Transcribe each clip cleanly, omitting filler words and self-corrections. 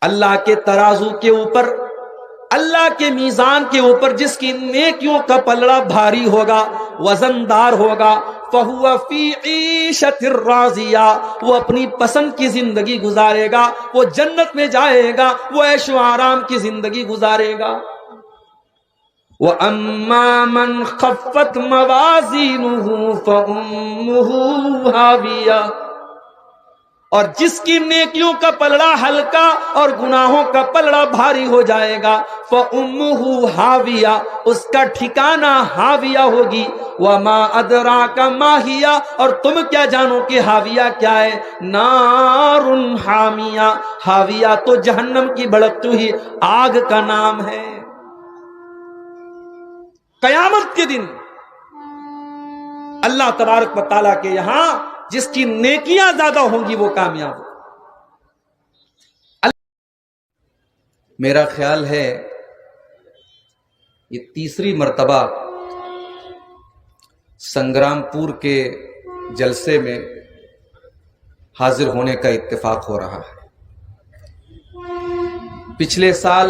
اللہ کے ترازو کے اوپر، اللہ کے میزان کے اوپر جس کی نیکیوں کا پلڑا بھاری ہوگا، وزندار ہوگا، فَهُوَ فِي عِيشَةٍ رَاضِيَةٍ، وہ اپنی پسند کی زندگی گزارے گا، وہ جنت میں جائے گا، وہ عیش و آرام کی زندگی گزارے گا۔ وَأَمَّا مَنْ خَفَّتْ مَوَازِينُهُ فَأُمُّهُ هَاوِيَةٌ، اور جس کی نیکیوں کا پلڑا ہلکا اور گناہوں کا پلڑا بھاری ہو جائے گا، فَأُمُّهُ هَاوِيَةٌ، اس کا ٹھکانہ ہاویہ ہوگی۔ وَمَا أَدْرَاكَ مَا هِيَ، اور تم کیا جانو کہ ہاویہ کیا ہے؟ نَارٌ حَامِيَةٌ، ہاویہ تو جہنم کی بھڑکتی ہوئی آگ کا نام ہے۔ قیامت کے دن اللہ تبارک و تعالیٰ کے یہاں جس کی نیکیاں زیادہ ہوں گی وہ کامیاب ہوگا۔ میرا خیال ہے یہ تیسری مرتبہ سنگرام پور کے جلسے میں حاضر ہونے کا اتفاق ہو رہا ہے۔ پچھلے سال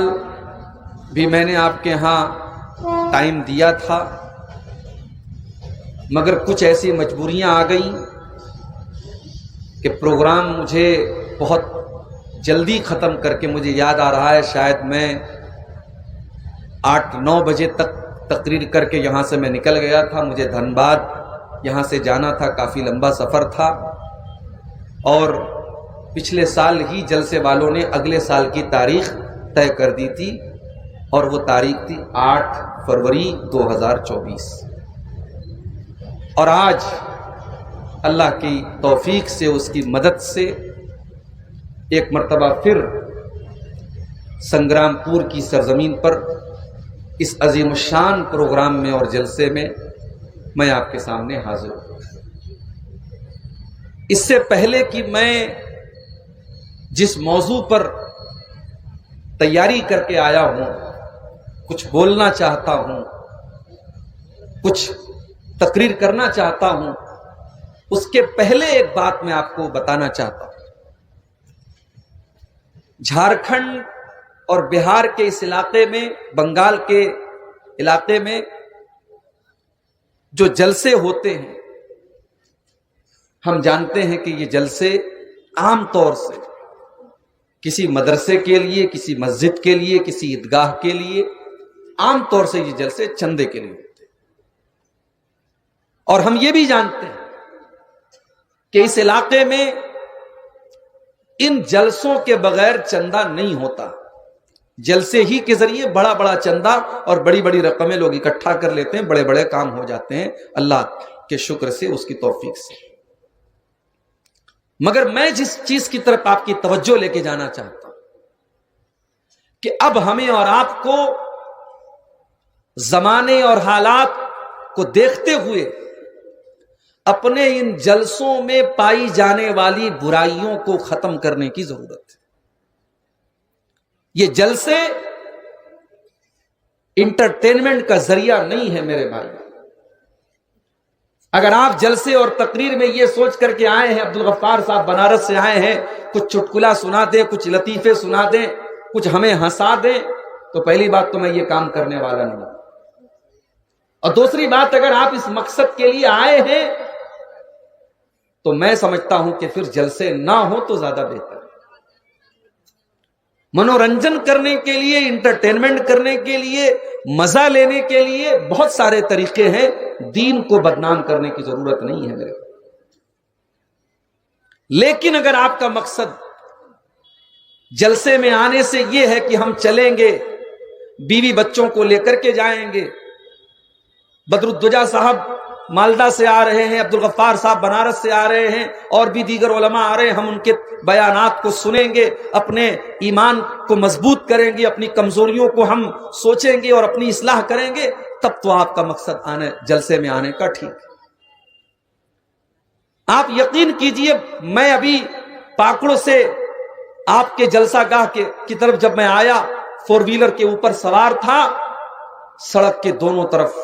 بھی میں نے آپ کے ہاں ٹائم دیا تھا، مگر کچھ ایسی مجبوریاں آ گئیں کہ پروگرام مجھے بہت جلدی ختم کر کے، مجھے یاد آ رہا ہے شاید میں 8-9 بجے تک تقریر کر کے یہاں سے میں نکل گیا تھا۔ مجھے دھنباد یہاں سے جانا تھا، کافی لمبا سفر تھا، اور پچھلے سال ہی جلسے والوں نے اگلے سال کی تاریخ طے کر دی تھی، اور وہ تاریخ تھی 8 فروری 2024۔ اور آج اللہ کی توفیق سے، اس کی مدد سے ایک مرتبہ پھر سنگرام پور کی سرزمین پر اس عظیم الشان پروگرام میں اور جلسے میں میں آپ کے سامنے حاضر ہوں۔ اس سے پہلے کہ میں جس موضوع پر تیاری کر کے آیا ہوں، کچھ بولنا چاہتا ہوں، کچھ تقریر کرنا چاہتا ہوں، اس کے پہلے ایک بات میں آپ کو بتانا چاہتا ہوں۔ جھارکھنڈ اور بہار کے اس علاقے میں، بنگال کے علاقے میں جو جلسے ہوتے ہیں، ہم جانتے ہیں کہ یہ جلسے عام طور سے کسی مدرسے کے لیے، کسی مسجد کے لیے، کسی عیدگاہ کے لیے، عام طور سے یہ جلسے چندے کے لیے ہوتے ہیں۔ اور ہم یہ بھی جانتے ہیں کہ اس علاقے میں ان جلسوں کے بغیر چندہ نہیں ہوتا۔ جلسے ہی کے ذریعے بڑا بڑا چندہ اور بڑی بڑی رقمیں لوگ اکٹھا کر لیتے ہیں، بڑے بڑے کام ہو جاتے ہیں اللہ کے شکر سے، اس کی توفیق سے۔ مگر میں جس چیز کی طرف آپ کی توجہ لے کے جانا چاہتا ہوں کہ اب ہمیں اور آپ کو زمانے اور حالات کو دیکھتے ہوئے اپنے ان جلسوں میں پائی جانے والی برائیوں کو ختم کرنے کی ضرورت ہے۔ یہ جلسے انٹرٹینمنٹ کا ذریعہ نہیں ہے میرے بھائی۔ اگر آپ جلسے اور تقریر میں یہ سوچ کر کے آئے ہیں، عبدالغفار صاحب بنارس سے آئے ہیں، کچھ چٹکلا سنا دیں، کچھ لطیفے سنا دیں، کچھ ہمیں ہنسا دیں، تو پہلی بات تو میں یہ کام کرنے والا نہیں۔ اور دوسری بات، اگر آپ اس مقصد کے لیے آئے ہیں تو میں سمجھتا ہوں کہ پھر جلسے نہ ہو تو زیادہ بہتر ہے۔ منورنجن کرنے کے لیے، انٹرٹینمنٹ کرنے کے لیے، مزہ لینے کے لیے بہت سارے طریقے ہیں، دین کو بدنام کرنے کی ضرورت نہیں ہے میرے۔ لیکن اگر آپ کا مقصد جلسے میں آنے سے یہ ہے کہ ہم چلیں گے، بیوی بچوں کو لے کر کے جائیں گے، بدرالدجا صاحب مالدہ سے آ رہے ہیں، عبدالغفار صاحب بنارس سے آ رہے ہیں، اور بھی دیگر علماء آ رہے ہیں، ہم ان کے بیانات کو سنیں گے، اپنے ایمان کو مضبوط کریں گے، اپنی کمزوریوں کو ہم سوچیں گے اور اپنی اصلاح کریں گے، تب تو آپ کا مقصد جلسے میں آنے کا ٹھیک ہے۔ آپ یقین کیجئے، میں ابھی پاکڑوں سے آپ کے جلسہ گاہ کی طرف جب میں آیا، 4 ویلر کے اوپر سوار تھا، سڑک کے دونوں طرف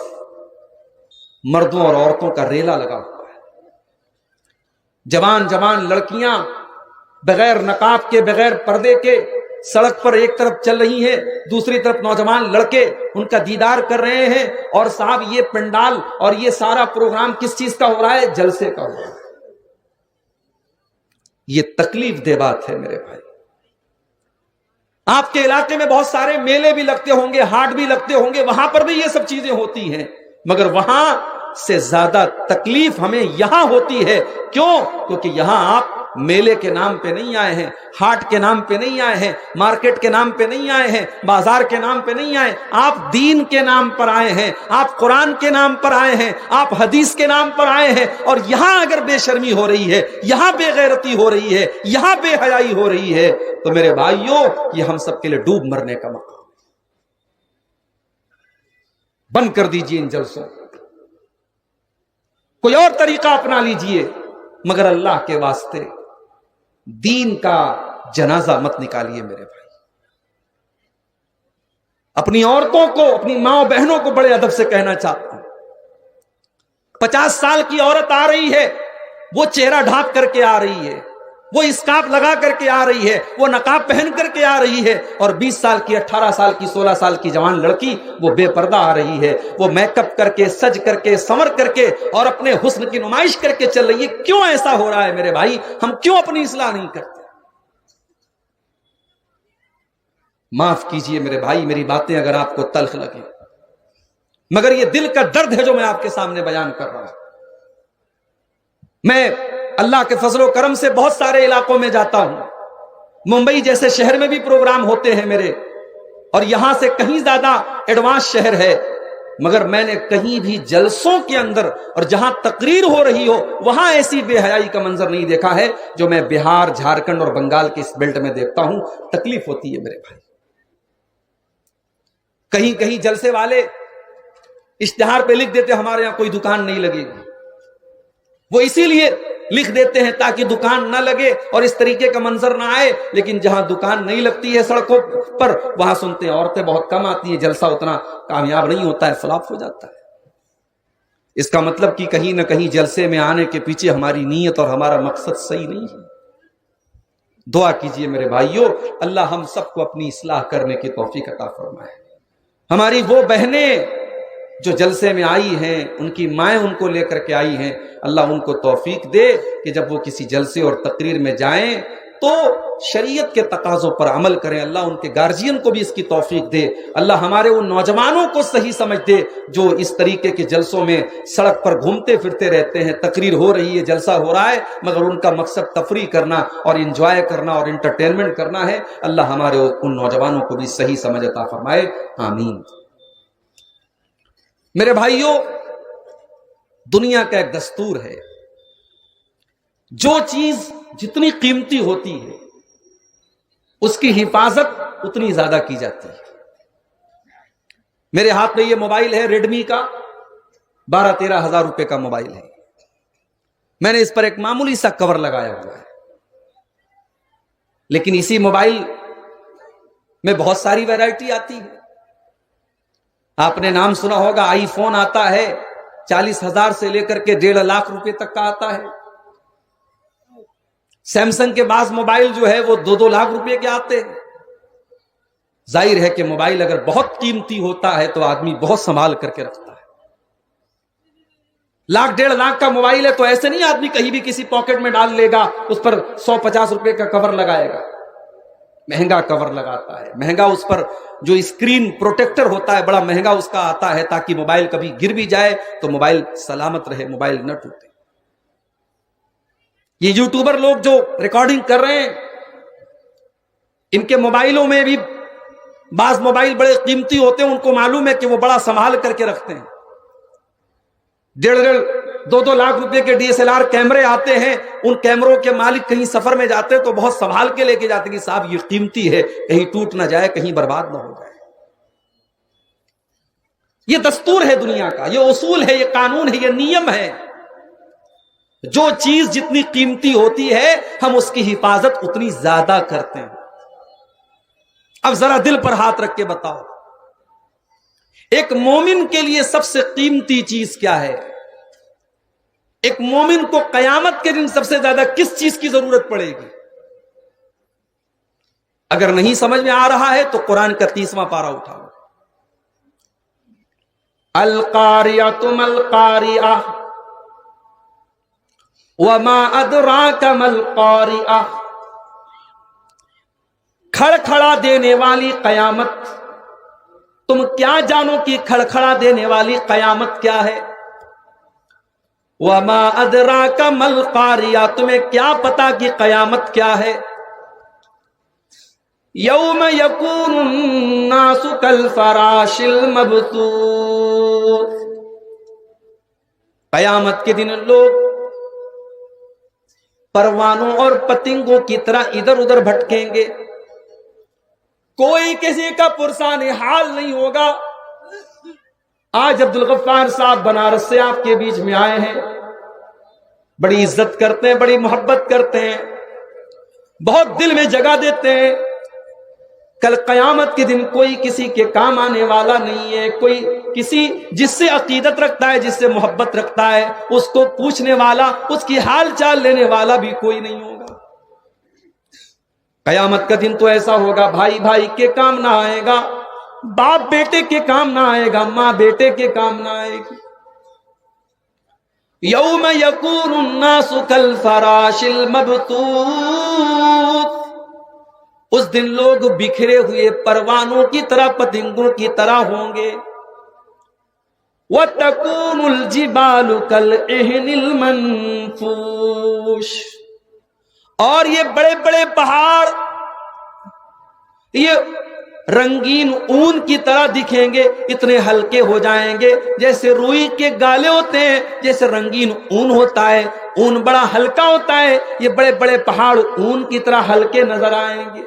مردوں اور عورتوں کا ریلا لگا ہوا ہے، جوان جوان لڑکیاں بغیر نقاب کے، بغیر پردے کے سڑک پر ایک طرف چل رہی ہیں، دوسری طرف نوجوان لڑکے ان کا دیدار کر رہے ہیں، اور صاحب یہ پنڈال اور یہ سارا پروگرام کس چیز کا ہو رہا ہے؟ جلسے کا ہو رہا ہے۔ یہ تکلیف دہ بات ہے میرے بھائی۔ آپ کے علاقے میں بہت سارے میلے بھی لگتے ہوں گے، ہاٹ بھی لگتے ہوں گے، وہاں پر بھی یہ سب چیزیں ہوتی ہیں، مگر وہاں سے زیادہ تکلیف ہمیں یہاں ہوتی ہے۔ کیوں؟ کیونکہ یہاں آپ میلے کے نام پہ نہیں آئے ہیں، ہاٹ کے نام پہ نہیں آئے ہیں، مارکیٹ کے نام پہ نہیں آئے ہیں، بازار کے نام پہ نہیں آئے، آپ دین کے نام پر آئے ہیں، آپ قرآن کے نام پر آئے ہیں، آپ حدیث کے نام پر آئے ہیں۔ اور یہاں اگر بے شرمی ہو رہی ہے، یہاں بے غیرتی ہو رہی ہے، یہاں بے حیائی ہو رہی ہے، تو میرے بھائیوں یہ ہم سب کے لیے ڈوب مرنے کا مقام۔ بند کر دیجئے ان جلسوں، کوئی اور طریقہ اپنا لیجئے، مگر اللہ کے واسطے دین کا جنازہ مت نکالیے میرے بھائی۔ اپنی عورتوں کو، اپنی ماں بہنوں کو بڑے ادب سے کہنا چاہتا ہوں، 50 سال کی عورت آ رہی ہے، وہ چہرہ ڈھانپ کر کے آ رہی ہے، وہ اسکارف لگا کر کے آ رہی ہے، وہ نقاب پہن کر کے آ رہی ہے، اور 20 سال کی، 18 سال کی، 16 سال کی جوان لڑکی وہ بے پردہ آ رہی ہے، وہ میک اپ کر کے، سج کر کے، سنور کر کے اور اپنے حسن کی نمائش کر کے چل رہی ہے۔ کیوں ایسا ہو رہا ہے میرے بھائی؟ ہم کیوں اپنی اصلاح نہیں کرتے؟ معاف کیجئے میرے بھائی میری باتیں اگر آپ کو تلخ لگے، مگر یہ دل کا درد ہے جو میں آپ کے سامنے بیان کر رہا ہوں۔ میں اللہ کے فضل و کرم سے بہت سارے علاقوں میں جاتا ہوں، ممبئی جیسے شہر میں بھی پروگرام ہوتے ہیں میرے، اور یہاں سے کہیں زیادہ ایڈوانس شہر ہے، مگر میں نے کہیں بھی جلسوں کے اندر اور جہاں تقریر ہو رہی ہو وہاں ایسی بے حیائی کا منظر نہیں دیکھا ہے جو میں بہار، جھارکھنڈ اور بنگال کے اس بیلٹ میں دیکھتا ہوں۔ تکلیف ہوتی ہے میرے بھائی۔ کہیں کہیں جلسے والے اشتہار پہ لکھ دیتے ہمارے یہاں کوئی دکان نہیں لگے گی، وہ اسی لیے لکھ دیتے ہیں تاکہ دکان نہ لگے اور اس طریقے کا منظر نہ آئے، لیکن جہاں دکان نہیں لگتی ہے سڑکوں پر وہاں سنتے ہیں عورتیں بہت کم آتی ہیں، جلسہ اتنا کامیاب نہیں ہوتا ہے، فلاپ ہو جاتا ہے۔ اس کا مطلب کہ کہیں نہ کہیں جلسے میں آنے کے پیچھے ہماری نیت اور ہمارا مقصد صحیح نہیں ہے۔ دعا کیجئے میرے بھائیوں، اللہ ہم سب کو اپنی اصلاح کرنے کی توفیق عطا فرمائے۔ ہماری وہ بہنیں جو جلسے میں آئی ہیں، ان کی مائیں ان کو لے کر کے آئی ہیں، اللہ ان کو توفیق دے کہ جب وہ کسی جلسے اور تقریر میں جائیں تو شریعت کے تقاضوں پر عمل کریں۔ اللہ ان کے گارجین کو بھی اس کی توفیق دے۔ اللہ ہمارے ان نوجوانوں کو صحیح سمجھ دے جو اس طریقے کے جلسوں میں سڑک پر گھومتے پھرتے رہتے ہیں، تقریر ہو رہی ہے، جلسہ ہو رہا ہے، مگر ان کا مقصد تفریح کرنا اور انجوائے کرنا اور انٹرٹینمنٹ کرنا ہے۔ اللہ ہمارے ان نوجوانوں کو بھی صحیح سمجھ عطا فرمائے، آمین۔ میرے بھائیوں، دنیا کا ایک دستور ہے، جو چیز جتنی قیمتی ہوتی ہے اس کی حفاظت اتنی زیادہ کی جاتی ہے۔ میرے ہاتھ میں یہ موبائل ہے ریڈمی کا، 12-13 ہزار روپے کا موبائل ہے۔ میں نے اس پر ایک معمولی سا کور لگایا ہوا ہے، لیکن اسی موبائل میں بہت ساری ویرائٹی آتی ہے۔ آپ نے نام سنا ہوگا، آئی فون آتا ہے 40,000 سے لے کر کے 1.5 لاکھ روپے تک کا آتا ہے۔ سیمسنگ کے بعض موبائل جو ہے وہ 2-2 لاکھ روپے کے آتے ہیں۔ ظاہر ہے کہ موبائل اگر بہت قیمتی ہوتا ہے تو آدمی بہت سنبھال کر کے رکھتا ہے۔ 1-1.5 لاکھ کا موبائل ہے تو ایسے نہیں آدمی کہیں بھی کسی پاکٹ میں ڈال لے گا، اس پر 150 روپے کا کور لگائے گا۔ مہنگا کور لگاتا ہے، مہنگا اس پر جو اسکرین پروٹیکٹر ہوتا ہے بڑا مہنگا اس کا آتا ہے، تاکہ موبائل کبھی گر بھی جائے تو موبائل سلامت رہے، موبائل نہ ٹوٹے۔ یہ یوٹیوبر لوگ جو ریکارڈنگ کر رہے ہیں، ان کے موبائلوں میں بھی بعض موبائل بڑے قیمتی ہوتے ہیں، ان کو معلوم ہے کہ وہ بڑا سنبھال کر کے رکھتے ہیں۔ 1.5-2 لاکھ روپے کے DSLR کیمرے آتے ہیں، ان کیمروں کے مالک کہیں سفر میں جاتے ہیں تو بہت سنبھال کے لے کے جاتے ہیں کہ صاحب یہ قیمتی ہے، کہیں ٹوٹ نہ جائے، کہیں برباد نہ ہو جائے۔ یہ دستور ہے دنیا کا، یہ اصول ہے، یہ قانون ہے، یہ نیم ہے۔ جو چیز جتنی قیمتی ہوتی ہے ہم اس کی حفاظت اتنی زیادہ کرتے ہیں۔ اب ذرا دل پر ہاتھ رکھ کے بتاؤ، ایک مومن کے لیے سب سے قیمتی چیز کیا ہے؟ ایک مومن کو قیامت کے دن سب سے زیادہ کس چیز کی ضرورت پڑے گی؟ اگر نہیں سمجھ میں آ رہا ہے تو قرآن کا 30واں پارہ اٹھاؤ. القاریۃ ما القاریہ وما ادراک ما القاریہ. کھڑکھڑا دینے والی قیامت. تم کیا جانو کہ کھڑکھڑا دینے والی قیامت کیا ہے؟ وما ادراک ما القاریہ. تمہیں کیا پتا کہ قیامت کیا ہے؟ یوم یکون الناس کالفراش المبثوث. قیامت کے دن لوگ پروانوں اور پتنگوں کی طرح ادھر ادھر بھٹکیں گے. کوئی کسی کا پرسان حال نہیں ہوگا. آج عبدالغفار صاحب بنارس سے آپ کے بیچ میں آئے ہیں. بڑی عزت کرتے ہیں, بڑی محبت کرتے ہیں, بہت دل میں جگہ دیتے ہیں. کل قیامت کے دن کوئی کسی کے کام آنے والا نہیں ہے. کوئی کسی جس سے عقیدت رکھتا ہے, جس سے محبت رکھتا ہے, اس کو پوچھنے والا, اس کی حال چال لینے والا بھی کوئی نہیں ہوگا. قیامت کا دن تو ایسا ہوگا, بھائی بھائی کے کام نہ آئے گا, باپ بیٹے کے کام نہ آئے گا, ماں بیٹے کے کام نہ آئے گی. یوم یکون الناس کالفراش المبثوث. اس دن لوگ بکھرے ہوئے پروانوں کی طرح, پتنگوں کی طرح ہوں گے. وَتَكُونُ الْجِبَالُ كَالْعِهْنِ الْمَنْفُوشِ. اور یہ بڑے بڑے پہاڑ یہ رنگین اون کی طرح دکھیں گے, اتنے ہلکے ہو جائیں گے جیسے روئی کے گالے ہوتے ہیں, جیسے رنگین اون ہوتا ہے. اون بڑا ہلکا ہوتا ہے, یہ بڑے بڑے پہاڑ اون کی طرح ہلکے نظر آئیں گے.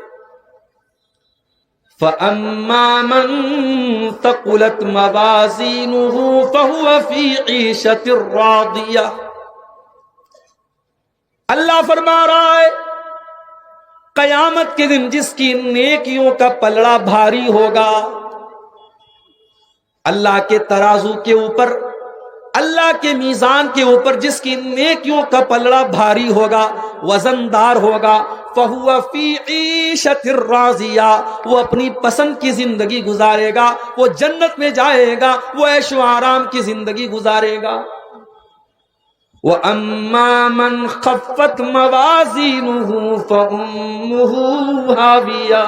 فَأَمَّا مَن ثَقُلَتْ مَوَازِينُهُ فَهُوَ فِي عِيشَةٍ رَاضِيَةٍ. اللہ فرما رہا ہے قیامت کے دن جس کی نیکیوں کا پلڑا بھاری ہوگا, اللہ کے ترازو کے اوپر, اللہ کے میزان کے اوپر جس کی نیکیوں کا پلڑا بھاری ہوگا, وزندار ہوگا, فَهُوَ فِي عِيشَةٍ رَاضِيَةٍ. وہ اپنی پسند کی زندگی گزارے گا, وہ جنت میں جائے گا, وہ عیش و آرام کی زندگی گزارے گا. وَأَمَّا مَنْ خَفَّتْ مَوَازِينُهُ فَأُمُّهُ هَاوِيَةٌ.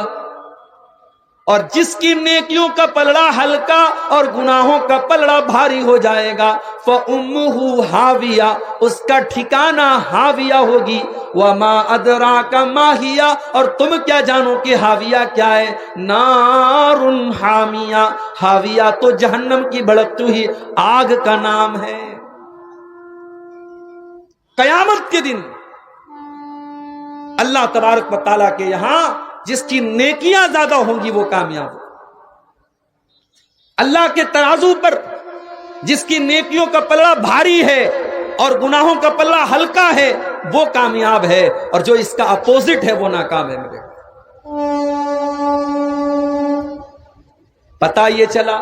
اور جس کی نیکیوں کا پلڑا ہلکا اور گناہوں کا پلڑا بھاری ہو جائے گا, فَأُمُّهُ هَاوِيَةٌ. اس کا ٹھکانہ ہاویہ ہوگی. وَمَا أَدْرَاكَ مَا هِيَ. اور تم کیا جانو کہ ہاویہ کیا ہے؟ نَارٌ حَامِيَةٌ. ہاویہ تو جہنم کی بھڑکتی ہوئی آگ کا نام ہے. قیامت کے دن اللہ تبارک و تعالیٰ کے یہاں جس کی نیکیاں زیادہ ہوں گی وہ کامیاب ہو. اللہ کے ترازو پر جس کی نیکیوں کا پلڑا بھاری ہے اور گناہوں کا پلڑا ہلکا ہے وہ کامیاب ہے, اور جو اس کا اپوزٹ ہے وہ ناکام ہے. میرے پتہ یہ چلا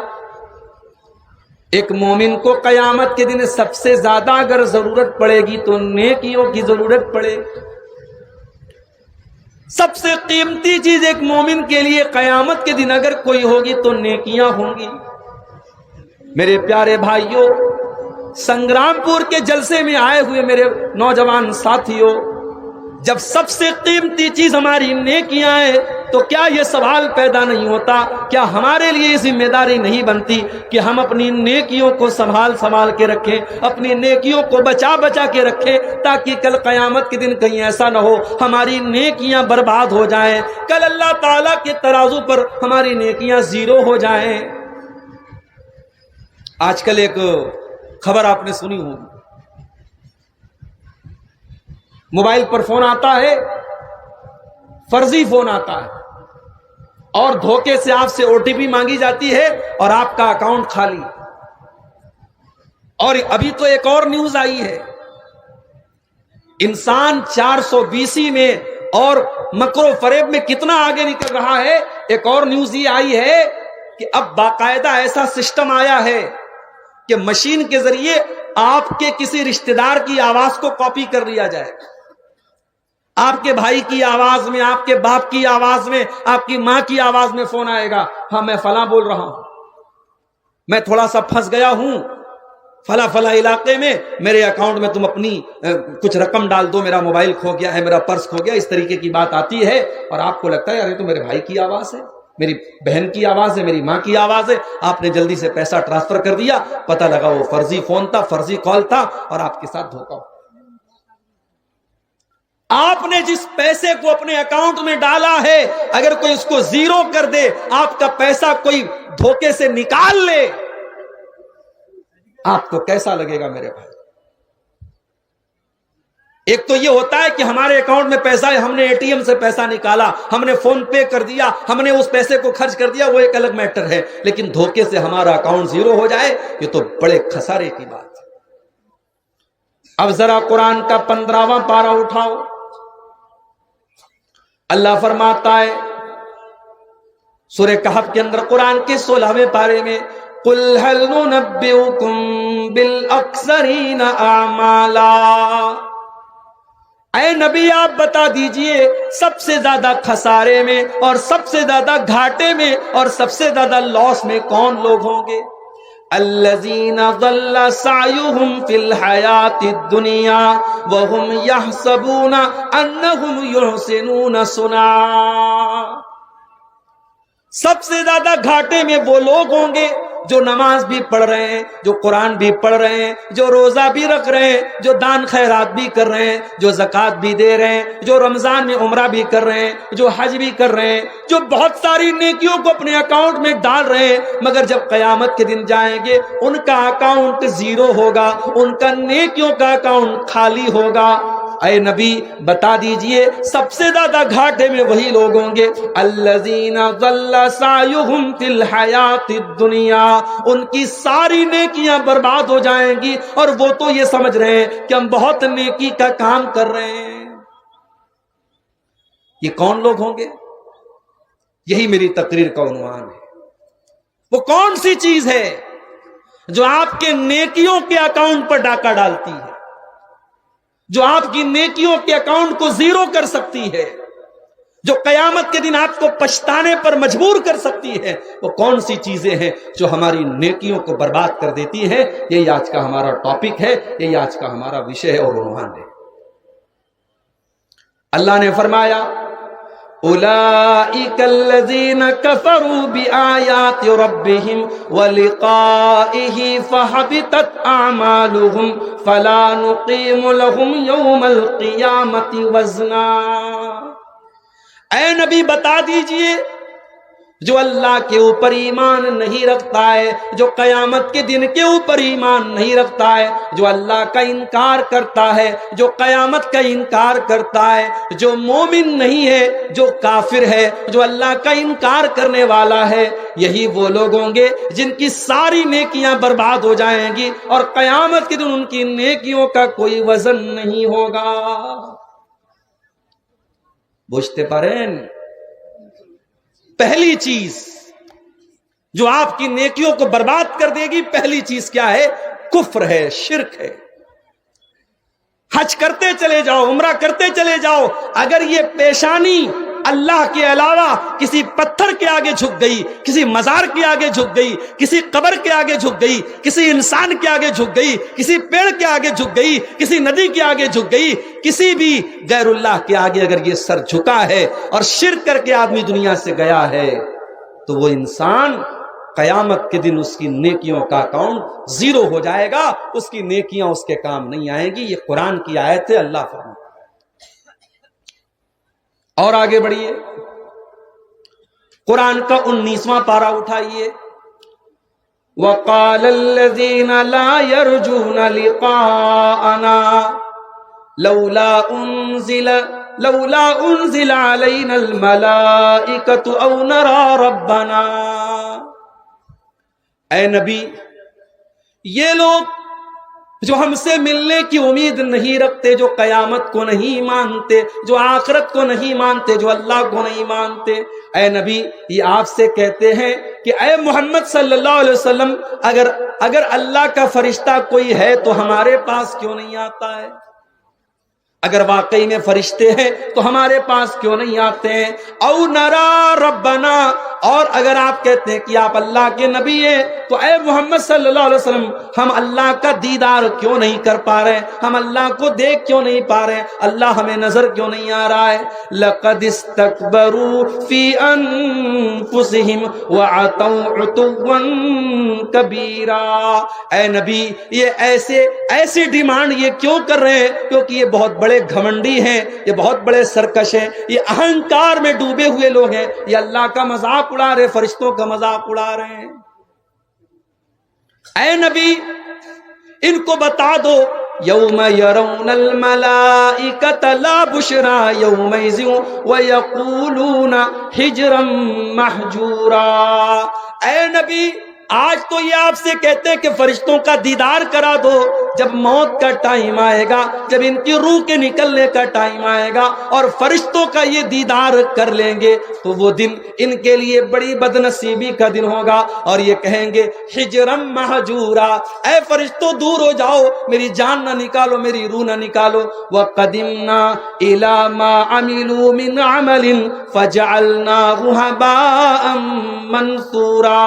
ایک مومن کو قیامت کے دن سب سے زیادہ اگر ضرورت پڑے گی تو نیکیوں کی ضرورت پڑے گی. سب سے قیمتی چیز ایک مومن کے لیے قیامت کے دن اگر کوئی ہوگی تو نیکیاں ہوں گی. میرے پیارے بھائیوں, سنگرام پور کے جلسے میں آئے ہوئے میرے نوجوان ساتھیوں, جب سب سے قیمتی چیز ہماری نیکیاں ہیں تو کیا یہ سوال پیدا نہیں ہوتا, کیا ہمارے لیے یہ ذمہ داری نہیں بنتی کہ ہم اپنی نیکیوں کو سنبھال کے رکھیں, اپنی نیکیوں کو بچا کے رکھیں, تاکہ کل قیامت کے دن کہیں ایسا نہ ہو ہماری نیکیاں برباد ہو جائیں, کل اللہ تعالیٰ کے ترازو پر ہماری نیکیاں زیرو ہو جائیں. آج کل ایک خبر آپ نے سنی ہوگی, موبائل پر فون آتا ہے, فرضی فون آتا ہے, اور دھوکے سے آپ سے OTP مانگی جاتی ہے اور آپ کا اکاؤنٹ خالی. اور ابھی تو ایک اور نیوز آئی ہے, انسان 420 میں اور مکر و فریب میں کتنا آگے نکل رہا ہے. ایک اور نیوز یہ آئی ہے کہ اب باقاعدہ ایسا سسٹم آیا ہے کہ مشین کے ذریعے آپ کے کسی رشتہ دار کی آواز کو کاپی کر لیا جائے, آپ کے بھائی کی آواز میں، آپ کے باپ کی آواز میں، آپ کی ماں کی آواز میں فون آئے گا، ہاں میں فلاں بول رہا ہوں، میں تھوڑا سا پھنس گیا ہوں فلاں علاقے میں، میرے اکاؤنٹ میں تم اپنی کچھ رقم ڈال دو، میرا موبائل کھو گیا ہے، میرا پرس کھو گیا، اس طریقے کی بات آتی ہے اور آپ کو لگتا ہے یار یہ تو میرے بھائی کی آواز ہے، میری بہن کی آواز ہے، میری ماں کی آواز ہے، آپ نے جلدی سے پیسہ ٹرانسفر کر دیا، پتہ لگا وہ فرضی فون تھا، فرضی کال تھا اور آپ کے ساتھ دھوکہ۔ آپ نے جس پیسے کو اپنے اکاؤنٹ میں ڈالا ہے اگر کوئی اس کو زیرو کر دے، آپ کا پیسہ کوئی دھوکے سے نکال لے، آپ کو کیسا لگے گا میرے بھائی؟ ایک تو یہ ہوتا ہے کہ ہمارے اکاؤنٹ میں پیسہ ہے، ہم نے اے ٹی ایم سے پیسہ نکالا، ہم نے فون پے کر دیا، ہم نے اس پیسے کو خرچ کر دیا، وہ ایک الگ میٹر ہے، لیکن دھوکے سے ہمارا اکاؤنٹ زیرو ہو جائے یہ تو بڑے خسارے کی بات ہے۔ اب ذرا قرآن کا 15واں پارہ اٹھاؤ، اللہ فرماتا ہے سورہ کہف کے اندر قرآن کے 16ویں پارے میں، قُلْ هَلْ نُنَبِّئُكُمْ بِالْأَخْسَرِينَ أَعْمَالًا، اے نبی آپ بتا دیجئے سب سے زیادہ خسارے میں اور سب سے زیادہ گھاٹے میں اور سب سے زیادہ لاس میں کون لوگ ہوں گے؟ الذین ضل سعیہم فی الحیات الدنیا وہم یحسبون انہم یحسنون صنعا، سب سے زیادہ گھاٹے میں وہ لوگ ہوں گے جو نماز بھی پڑھ رہے ہیں، جو قرآن بھی پڑھ رہے ہیں، جو روزہ بھی رکھ رہے ہیں، جو دان خیرات بھی کر رہے ہیں، جو زکوٰۃ بھی دے رہے ہیں، جو رمضان میں عمرہ بھی کر رہے ہیں، جو حج بھی کر رہے ہیں، جو بہت ساری نیکیوں کو اپنے اکاؤنٹ میں ڈال رہے ہیں، مگر جب قیامت کے دن جائیں گے ان کا اکاؤنٹ زیرو ہوگا، ان کا نیکیوں کا اکاؤنٹ خالی ہوگا۔ اے نبی بتا دیجئے سب سے زیادہ گھاٹے میں وہی لوگ ہوں گے الذین ضل سعیہم فی الحیات الدنیا، ان کی ساری نیکیاں برباد ہو جائیں گی اور وہ تو یہ سمجھ رہے ہیں کہ ہم بہت نیکی کا کام کر رہے ہیں۔ یہ کون لوگ ہوں گے؟ یہی میری تقریر کا عنوان ہے۔ وہ کون سی چیز ہے جو آپ کے نیکیوں کے اکاؤنٹ پر ڈاکہ ڈالتی ہے، جو آپ کی نیکیوں کے اکاؤنٹ کو زیرو کر سکتی ہے، جو قیامت کے دن آپ کو پچھتانے پر مجبور کر سکتی ہے؟ وہ کون سی چیزیں ہیں جو ہماری نیکیوں کو برباد کر دیتی ہیں؟ یہی آج کا ہمارا ٹاپک ہے، یہی آج کا ہمارا وشے ہے اور عنوان ہے۔ اللہ نے فرمایا اولئک الذین کفروا بآیات ربہم ولقائہ فحبطت اعمالہم فلا نقیم لہم یوم القیامۃ وزنا، اے نبی بتا دیجئے جو اللہ کے اوپر ایمان نہیں رکھتا ہے، جو قیامت کے دن کے اوپر ایمان نہیں رکھتا ہے، جو اللہ کا انکار کرتا ہے، جو قیامت کا انکار کرتا ہے، جو مومن نہیں ہے، جو کافر ہے، جو اللہ کا انکار کرنے والا ہے، یہی وہ لوگ ہوں گے جن کی ساری نیکیاں برباد ہو جائیں گی اور قیامت کے دن ان کی نیکیوں کا کوئی وزن نہیں ہوگا۔ بوجھتے پارین، پہلی چیز جو آپ کی نیکیوں کو برباد کر دے گی، پہلی چیز کیا ہے؟ کفر ہے، شرک ہے۔ حج کرتے چلے جاؤ، عمرہ کرتے چلے جاؤ، اگر یہ پیشانی اللہ کے علاوہ کسی پتھر کے آگے جھک گئی، کسی مزار کے آگے جھک گئی، کسی قبر کے آگے جھک گئی، کسی انسان کے آگے جھک گئی، کسی پیڑ کے آگے جھک گئی، کسی ندی کے آگے جھک گئی، کسی بھی غیر اللہ کے آگے اگر یہ سر جھکا ہے اور شرک کر کے آدمی دنیا سے گیا ہے تو وہ انسان قیامت کے دن اس کی نیکیوں کا اکاؤنٹ زیرو ہو جائے گا، اس کی نیکیاں اس کے کام نہیں آئیں گی۔ یہ قرآن کی آیت ہے، اللہ فرماتا ہے۔ اور آگے بڑھیے، قرآن کا 19واں پارہ اٹھائیے، وَقَالَ الَّذِينَ لَا يَرْجُونَ لِقَاءَنَا لَوْلَا أُنزِلَ عَلَيْنَا الْمَلَائِكَةُ أَوْ نَرَى رَبَّنَا، اے نبی یہ لوگ جو ہم سے ملنے کی امید نہیں رکھتے، جو قیامت کو نہیں مانتے، جو آخرت کو نہیں مانتے، جو اللہ کو نہیں مانتے، اے نبی یہ آپ سے کہتے ہیں کہ اے محمد صلی اللہ علیہ وسلم اگر اللہ کا فرشتہ کوئی ہے تو ہمارے پاس کیوں نہیں آتا ہے؟ اگر واقعی میں فرشتے ہیں تو ہمارے پاس کیوں نہیں آتے ہیں؟ او نرا ربنا، اور اگر آپ کہتے ہیں کہ آپ اللہ کے نبی ہیں تو اے محمد صلی اللہ علیہ وسلم ہم اللہ کا دیدار کیوں نہیں کر پا رہے، ہم اللہ کو دیکھ کیوں نہیں پا رہے، اللہ ہمیں نظر کیوں نہیں آ رہا ہے؟ لقد استكبروا فی انفسہم وعتوا عتوا کبیرا، اے نبی یہ ایسے ڈیمانڈ یہ کیوں کر رہے ہیں؟ کیونکہ یہ بہت بڑے گھمنڈی ہیں، یہ بہت بڑے سرکش ہیں، یہ اہنکار میں ڈوبے ہوئے لوگ ہیں، یہ اللہ کا مذاق اڑا رہے، فرشتوں کا مذاق اڑا رہے ہیں۔ اے نبی ان کو بتا دو یوم یرون الملائکۃ لا بشری یومئذ ویقولون حجرا محجورا، اے نبی آج تو یہ آپ سے کہتے ہیں کہ فرشتوں کا دیدار کرا دو، جب موت کا ٹائم آئے گا، جب ان کی روح کے نکلنے کا ٹائم آئے گا اور فرشتوں کا یہ دیدار کر لیں گے تو وہ دن ان کے لیے بڑی بدنصیبی کا دن ہوگا، اور یہ کہیں گے حجرم محجورا، اے فرشتوں دور ہو جاؤ، میری جان نہ نکالو، میری روح نہ نکالو۔ وَقَدِمْنَا إِلَى مَا عَمِلُوا مِنْ عَمَلٍ فَجَعَلْنَاهُ هَبَاءً مَنْثُورًا،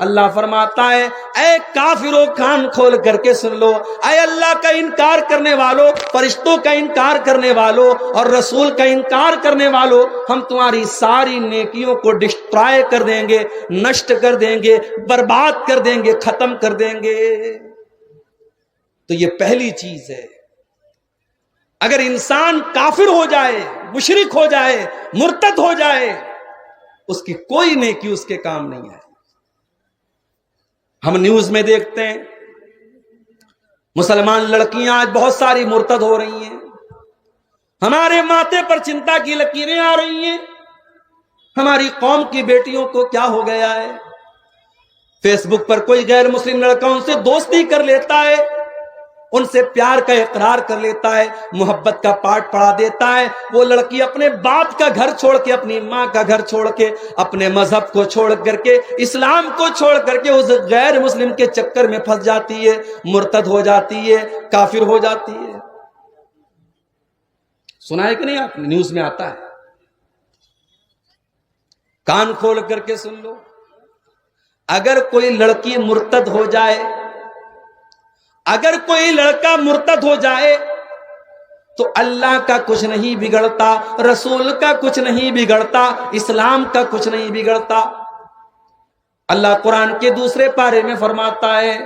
اللہ فرماتا ہے اے کافروں کان کھول کر کے سن لو، اے اللہ کا انکار کرنے والوں، فرشتوں کا انکار کرنے والوں اور رسول کا انکار کرنے والوں، ہم تمہاری ساری نیکیوں کو ڈسٹرائے کر دیں گے، نشٹ کر دیں گے، برباد کر دیں گے، ختم کر دیں گے۔ تو یہ پہلی چیز ہے، اگر انسان کافر ہو جائے، مشرک ہو جائے، مرتد ہو جائے، اس کی کوئی نیکی اس کے کام نہیں ہے۔ ہم نیوز میں دیکھتے ہیں مسلمان لڑکیاں آج بہت ساری مرتد ہو رہی ہیں، ہمارے ماتھے پر چنتا کی لکیریں آ رہی ہیں، ہماری قوم کی بیٹیوں کو کیا ہو گیا ہے؟ فیس بک پر کوئی غیر مسلم لڑکا ان سے دوستی کر لیتا ہے، ان سے پیار کا اقرار کر لیتا ہے، محبت کا پاٹ پڑھا دیتا ہے، وہ لڑکی اپنے باپ کا گھر چھوڑ کے، اپنی ماں کا گھر چھوڑ کے، اپنے مذہب کو چھوڑ کر کے، اسلام کو چھوڑ کر کے اس غیر مسلم کے چکر میں پھنس جاتی ہے، مرتد ہو جاتی ہے، کافر ہو جاتی ہے۔ سنا ہے کہ نہیں آپ نے؟ نیوز میں آتا ہے، کان کھول کر کے سن لو، اگر کوئی لڑکی مرتد ہو جائے، اگر کوئی لڑکا مرتد ہو جائے تو اللہ کا کچھ نہیں بگڑتا، رسول کا کچھ نہیں بگڑتا، اسلام کا کچھ نہیں بگڑتا۔ اللہ قرآن کے دوسرے پارے میں فرماتا ہے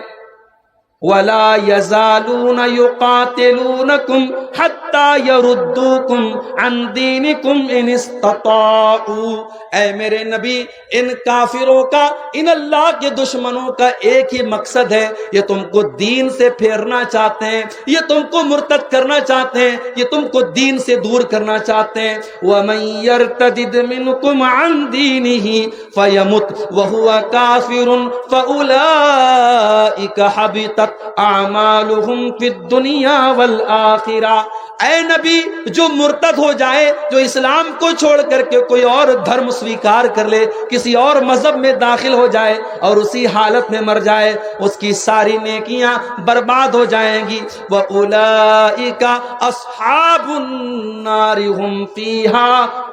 وَلَا يَزَالُونَ يُقَاتِلُونَكُمْ حَتَّى يَرُدُّوكُمْ عَنْ دِينِكُمْ إِنِ اسْتَطَاعُوا، اے میرے نبی ان کافروں کا، ان اللہ کے دشمنوں کا ایک ہی مقصد ہے، یہ تم کو دین سے پھیرنا چاہتے ہیں، یہ تم کو مرتد کرنا چاہتے ہیں، یہ تم کو دین سے دور کرنا چاہتے ہیں۔ وَمَن يَرْتَدِدْ مِنْكُمْ عَنْ دِينِهِ فَيَمُتْ وَهُوَ كَافِرٌ فَأُولَئِكَ حَبِطَتْ اعمالهم فی الدنیا والآخرہ، اے نبی جو مرتد ہو جائے، جو اسلام کو چھوڑ کر کے کوئی اور دھرم سویکار کر لے، کسی اور مذہب میں داخل ہو جائے اور اسی حالت میں مر جائے، اس کی ساری نیکیاں برباد ہو جائیں گی۔ وَأُولَئِكَ أَصْحَابُ النَّارِ هُمْ فِيهَا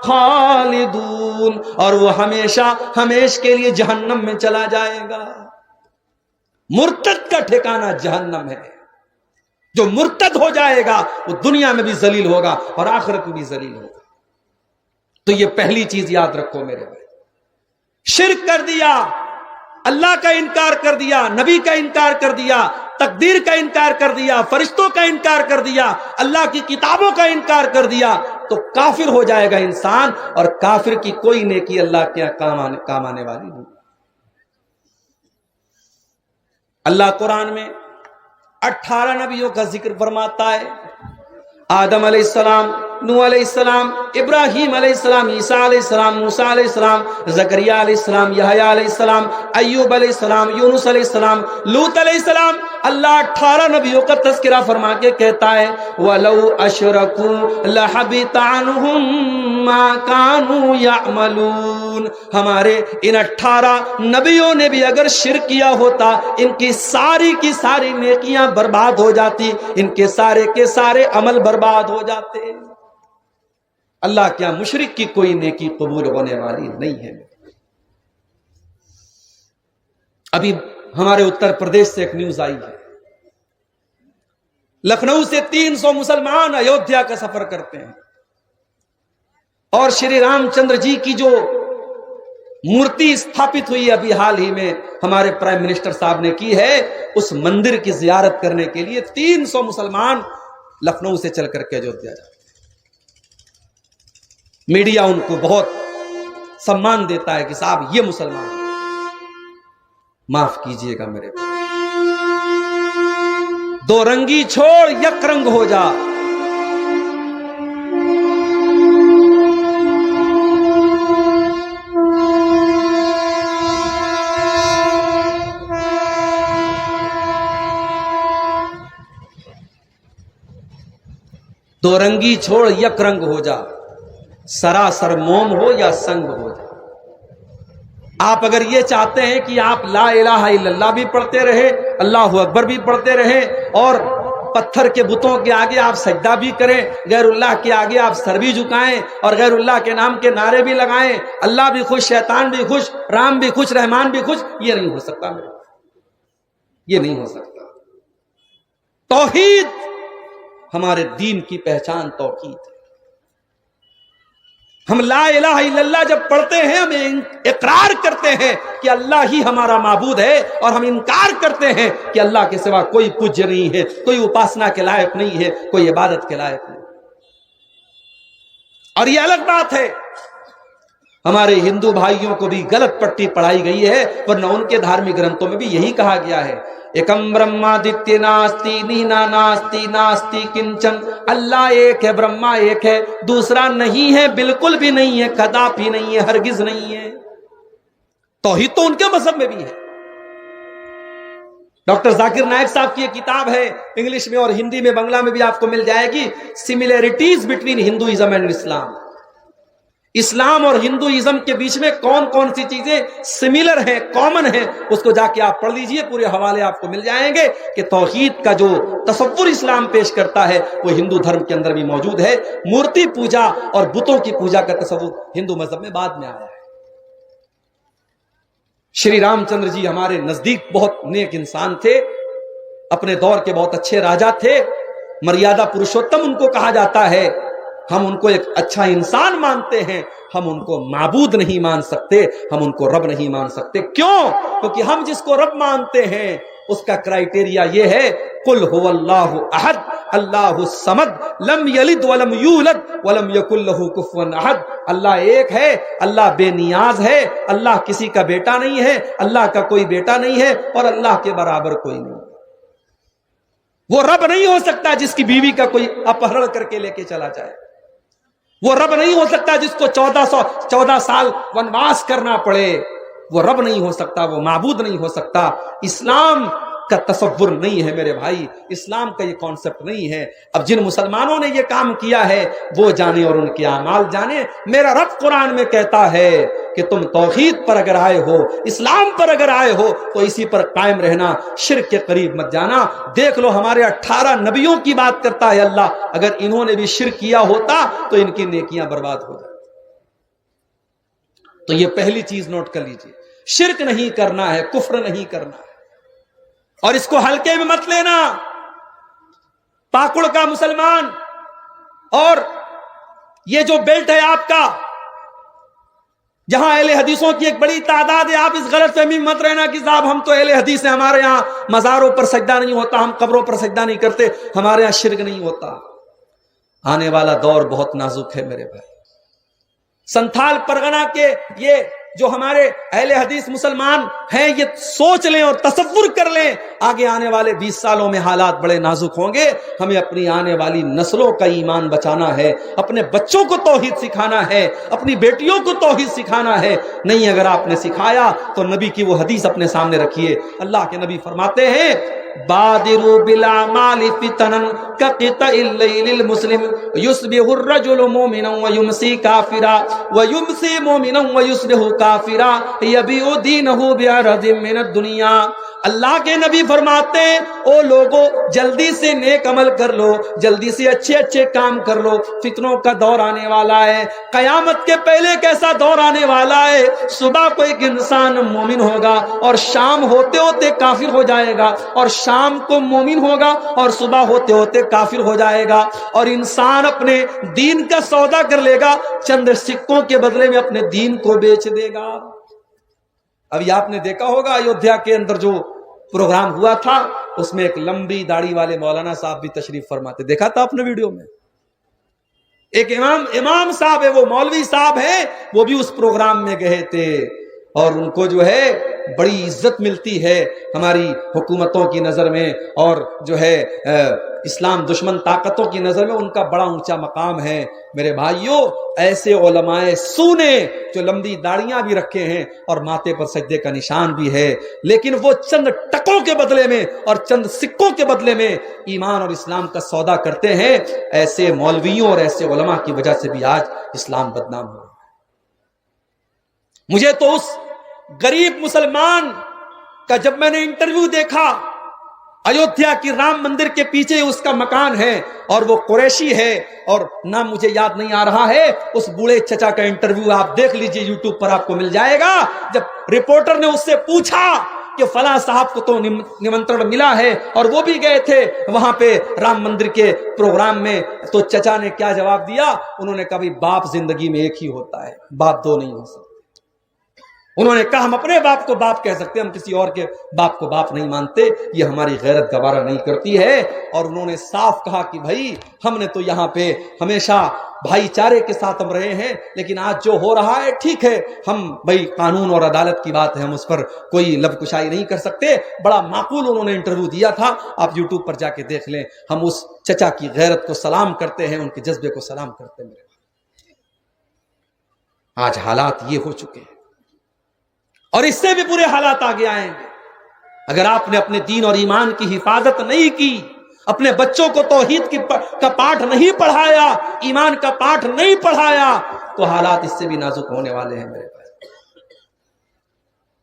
خَالِدُونَ، اور وہ ہمیشہ ہمیش کے لیے جہنم میں چلا جائے گا۔ مرتد کا ٹھکانہ جہنم ہے، جو مرتد ہو جائے گا وہ دنیا میں بھی ذلیل ہوگا اور آخرت میں بھی ذلیل ہوگا۔ تو یہ پہلی چیز یاد رکھو میرے بھائی، شرک کر دیا، اللہ کا انکار کر دیا، نبی کا انکار کر دیا، تقدیر کا انکار کر دیا، فرشتوں کا انکار کر دیا، اللہ کی کتابوں کا انکار کر دیا تو کافر ہو جائے گا انسان، اور کافر کی کوئی نیکی اللہ کے کام آنے والی نہیں۔ اللہ قرآن میں 18 نبیوں کا ذکر فرماتا ہے، آدم علیہ السلام، نوح علیہ السلام، ابراہیم علیہ السلام، عیسیٰ علیہ السلام، موسیٰ علیہ السلام، زکریا علیہ السلام، یحییٰ علیہ السلام، ایوب علیہ السلام، یونس علیہ السلام، لوط علیہ السلام، اللہ 18 نبیوں کا تذکرہ فرما کے کہتا ہے وَلَوْ أَشْرَكُوا لَحَبِطَ عَنْهُمْ مَا كَانُوا يَعْمَلُونَ، ہمارے ان 18 نبیوں نے بھی اگر شرک کیا ہوتا ان کی ساری نیکیاں برباد ہو جاتی، ان کے سارے عمل برباد ہو جاتے۔ اللہ کیا مشرک کی کوئی نیکی قبول ہونے والی نہیں ہے۔ ابھی ہمارے اتر پردیش سے ایک نیوز آئی ہے، لکھنؤ سے 300 مسلمان ایودھیا کا سفر کرتے ہیں اور شری رام چندر جی کی جو مورتی استھاپت ہوئی ابھی حال ہی میں ہمارے پرائم منسٹر صاحب نے کی ہے، اس مندر کی زیارت کرنے کے لیے 300 مسلمان لکھنؤ سے چل کر کے ایودھیا جاتے ہیں۔ میڈیا ان کو بہت سمان دیتا ہے کہ صاحب یہ مسلمان، معاف کیجئے گا میرے بھائی، دو رنگی چھوڑ یک رنگ ہو جا۔ دو رنگی چھوڑ یک رنگ ہو جا، سراسر موم ہو یا سنگ ہو جا۔ آپ اگر یہ چاہتے ہیں کہ آپ لا الہ الا اللہ بھی پڑھتے رہے، اللہ اکبر بھی پڑھتے رہے اور پتھر کے بتوں کے آگے آپ سجدہ بھی کریں، غیر اللہ کے آگے آپ سر بھی جھکائیں اور غیر اللہ کے نام کے نعرے بھی لگائیں، اللہ بھی خوش، شیطان بھی خوش، رام بھی خوش، رحمان بھی خوش، یہ نہیں ہو سکتا میرے، یہ نہیں ہو سکتا۔ توحید، ہمارے دین کی پہچان توحید ہے۔ ہم لا الہ الا اللہ جب پڑھتے ہیں ہم اقرار کرتے ہیں کہ اللہ ہی ہمارا معبود ہے، اور ہم انکار کرتے ہیں کہ اللہ کے سوا کوئی پوجیہ نہیں ہے، کوئی اپاسنا کے لائق نہیں ہے، کوئی عبادت کے لائق نہیں۔ اور یہ الگ بات ہے، ہمارے ہندو بھائیوں کو بھی غلط پٹی پڑھائی گئی ہے، ورنہ ان کے دھارمک گرنتھوں میں بھی یہی کہا گیا ہے، ایکم برہمادتیہ ناستی نینا ناستی ناستی کنچن، اللہ ایک ہے، برہما ایک ہے، دوسرا نہیں ہے، بالکل بھی نہیں ہے، کداپی نہیں ہے، ہرگز نہیں ہے۔ توحید تو ان کے مذہب میں بھی ہے۔ ڈاکٹر ذاکر نائک صاحب کی ایک کتاب ہے، انگلش میں اور ہندی میں بنگلہ میں بھی آپ کو مل جائے گی، سملیرٹیز بٹوین ہندوازم اینڈ اسلام۔ اسلام اور ہندوازم کے بیچ میں کون کون سی چیزیں سملر ہیں، کامن ہیں، اس کو جا کے آپ پڑھ لیجئے، پورے حوالے آپ کو مل جائیں گے کہ توحید کا جو تصور اسلام پیش کرتا ہے وہ ہندو دھرم کے اندر بھی موجود ہے۔ مورتی پوجا اور بتوں کی پوجا کا تصور ہندو مذہب میں بعد میں آیا ہے۔ شری رام چندر جی ہمارے نزدیک بہت نیک انسان تھے، اپنے دور کے بہت اچھے راجا تھے، مریادہ پروشوتم ان کو کہا جاتا ہے۔ ہم ان کو ایک اچھا انسان مانتے ہیں، ہم ان کو معبود نہیں مان سکتے، ہم ان کو رب نہیں مان سکتے۔ کیوں؟ کیونکہ ہم جس کو رب مانتے ہیں اس کا کرائٹیریا یہ ہے، قل هو اللہ احد اللہ الصمد لم یلد ولم یولد ولم یکن لہ کفوا احد۔ اللہ ایک ہے، اللہ بے نیاز ہے، اللہ کسی کا بیٹا نہیں ہے، اللہ کا کوئی بیٹا نہیں ہے، اور اللہ کے برابر کوئی نہیں۔ وہ رب نہیں ہو سکتا جس کی بیوی کا کوئی اپہرن کر کے لے کے چلا جائے، وہ رب نہیں ہو سکتا جس کو 14 سال ونواس کرنا پڑے، وہ رب نہیں ہو سکتا، وہ معبود نہیں ہو سکتا۔ اسلام کا تصور نہیں ہے میرے بھائی، اسلام کا یہ کانسیپٹ نہیں ہے۔ اب جن مسلمانوں نے یہ کام کیا ہے وہ جانے اور ان کے اعمال جانے۔ میرا رب قرآن میں کہتا ہے کہ تم توحید پر اگر آئے ہو، اسلام پر اگر آئے ہو تو اسی پر قائم رہنا، شرک کے قریب مت جانا۔ دیکھ لو ہمارے 18 نبیوں کی بات کرتا ہے اللہ، اگر انہوں نے بھی شرک کیا ہوتا تو ان کی نیکیاں برباد ہو جاتی۔ تو یہ پہلی چیز نوٹ کر لیجئے، شرک نہیں کرنا ہے، کفر نہیں کرنا ہے، اور اس کو ہلکے میں مت لینا۔ پاکڑ کا مسلمان اور یہ جو بیلٹ ہے آپ کا، جہاں اہل حدیثوں کی ایک بڑی تعداد ہے، آپ اس غلط فہمی مت رہنا کہ صاحب ہم تو اہل حدیث ہیں، ہمارے ہاں مزاروں پر سجدہ نہیں ہوتا، ہم قبروں پر سجدہ نہیں کرتے، ہمارے ہاں شرک نہیں ہوتا۔ آنے والا دور بہت نازک ہے میرے بھائی۔ سنتھال پرگنہ کے یہ جو ہمارے اہل حدیث مسلمان ہیں، یہ سوچ لیں اور تصور کر لیں، آگے آنے والے 20 سالوں میں حالات بڑے نازک ہوں گے۔ ہمیں اپنی آنے والی نسلوں کا ایمان بچانا ہے، اپنے بچوں کو توحید سکھانا ہے، اپنی بیٹیوں کو توحید سکھانا ہے۔ نہیں اگر آپ نے سکھایا تو نبی کی وہ حدیث اپنے سامنے رکھیے۔ اللہ کے نبی فرماتے ہیں بادروا بالاعمال فتنا كقطع الليل المسلم يصبح الرجل مؤمنا ويمسي كافرا ويمسي مؤمنا ويصبح كافرا يبيع دينه بعرض من الدنيا. اللہ کے نبی فرماتے ہیں او لوگو جلدی سے نیک عمل کر لو, جلدی سے اچھے اچھے کام کر لو, فتنوں کا دور آنے والا ہے. قیامت کے پہلے کیسا دور آنے والا ہے, صبح کو ایک انسان مومن ہوگا اور شام ہوتے ہوتے کافر ہو جائے گا, اور شام کو مومن ہوگا اور صبح ہوتے ہوتے کافر ہو جائے گا, اور انسان اپنے دین کا سودا کر لے گا, چند سکوں کے بدلے میں اپنے دین کو بیچ دے گا. ابھی آپ نے دیکھا ہوگا ایودھیا کے اندر جو پروگرام ہوا تھا, اس میں ایک لمبی داڑھی والے مولانا صاحب بھی تشریف فرماتے, دیکھا تھا آپ نے ویڈیو میں. ایک امام صاحب ہے, وہ مولوی صاحب ہیں, وہ بھی اس پروگرام میں گئے تھے, اور ان کو جو ہے بڑی عزت ملتی ہے ہماری حکومتوں کی نظر میں, اور جو ہے اسلام دشمن طاقتوں کی نظر میں ان کا بڑا اونچا مقام ہے. میرے بھائیوں, ایسے علماء سونے جو لمبی داڑیاں بھی رکھے ہیں اور ماتھے پر سجدے کا نشان بھی ہے, لیکن وہ چند ٹکوں کے بدلے میں اور چند سکوں کے بدلے میں ایمان اور اسلام کا سودا کرتے ہیں. ایسے مولویوں اور ایسے علماء کی وجہ سے بھی آج اسلام بدنام ہو. مجھے تو اس غریب مسلمان کا جب میں نے انٹرویو دیکھا, ایودھیا کی رام مندر کے پیچھے اس کا مکان ہے اور وہ قریشی ہے, اور نام مجھے یاد نہیں آ رہا ہے, اس بوڑھے چچا کا انٹرویو آپ دیکھ لیجئے, یوٹیوب پر آپ کو مل جائے گا. جب رپورٹر نے اس سے پوچھا کہ فلاں صاحب کو تو نمنترن ملا ہے اور وہ بھی گئے تھے وہاں پہ رام مندر کے پروگرام میں, تو چچا نے کیا جواب دیا؟ انہوں نے کہا بھی باپ زندگی میں ایک ہی ہوتا ہے, باپ دو نہیں ہو سکتے. انہوں نے کہا ہم اپنے باپ کو باپ کہہ سکتے, ہم کسی اور کے باپ کو باپ نہیں مانتے, یہ ہماری غیرت گوارا نہیں کرتی ہے. اور انہوں نے صاف کہا کہ بھائی ہم نے تو یہاں پہ ہمیشہ بھائی چارے کے ساتھ ہم رہے ہیں, لیکن آج جو ہو رہا ہے ٹھیک ہے, ہم بھائی قانون اور عدالت کی بات ہے, ہم اس پر کوئی لب کشائی نہیں کر سکتے. بڑا معقول انہوں نے انٹرویو دیا تھا, آپ یوٹیوب پر جا کے دیکھ لیں. ہم اس چچا کی غیرت کو سلام کرتے ہیں, ان کے جذبے کو سلام کرتے ہیں. آج حالات یہ ہو چکے ہیں, اور اس سے بھی برے حالات آگے آئیں گے. اگر آپ نے اپنے دین اور ایمان کی حفاظت نہیں کی, اپنے بچوں کو توحید کا پاٹھ نہیں پڑھایا, ایمان کا پاٹھ نہیں پڑھایا, تو حالات اس سے بھی نازک ہونے والے ہیں میرے پاس.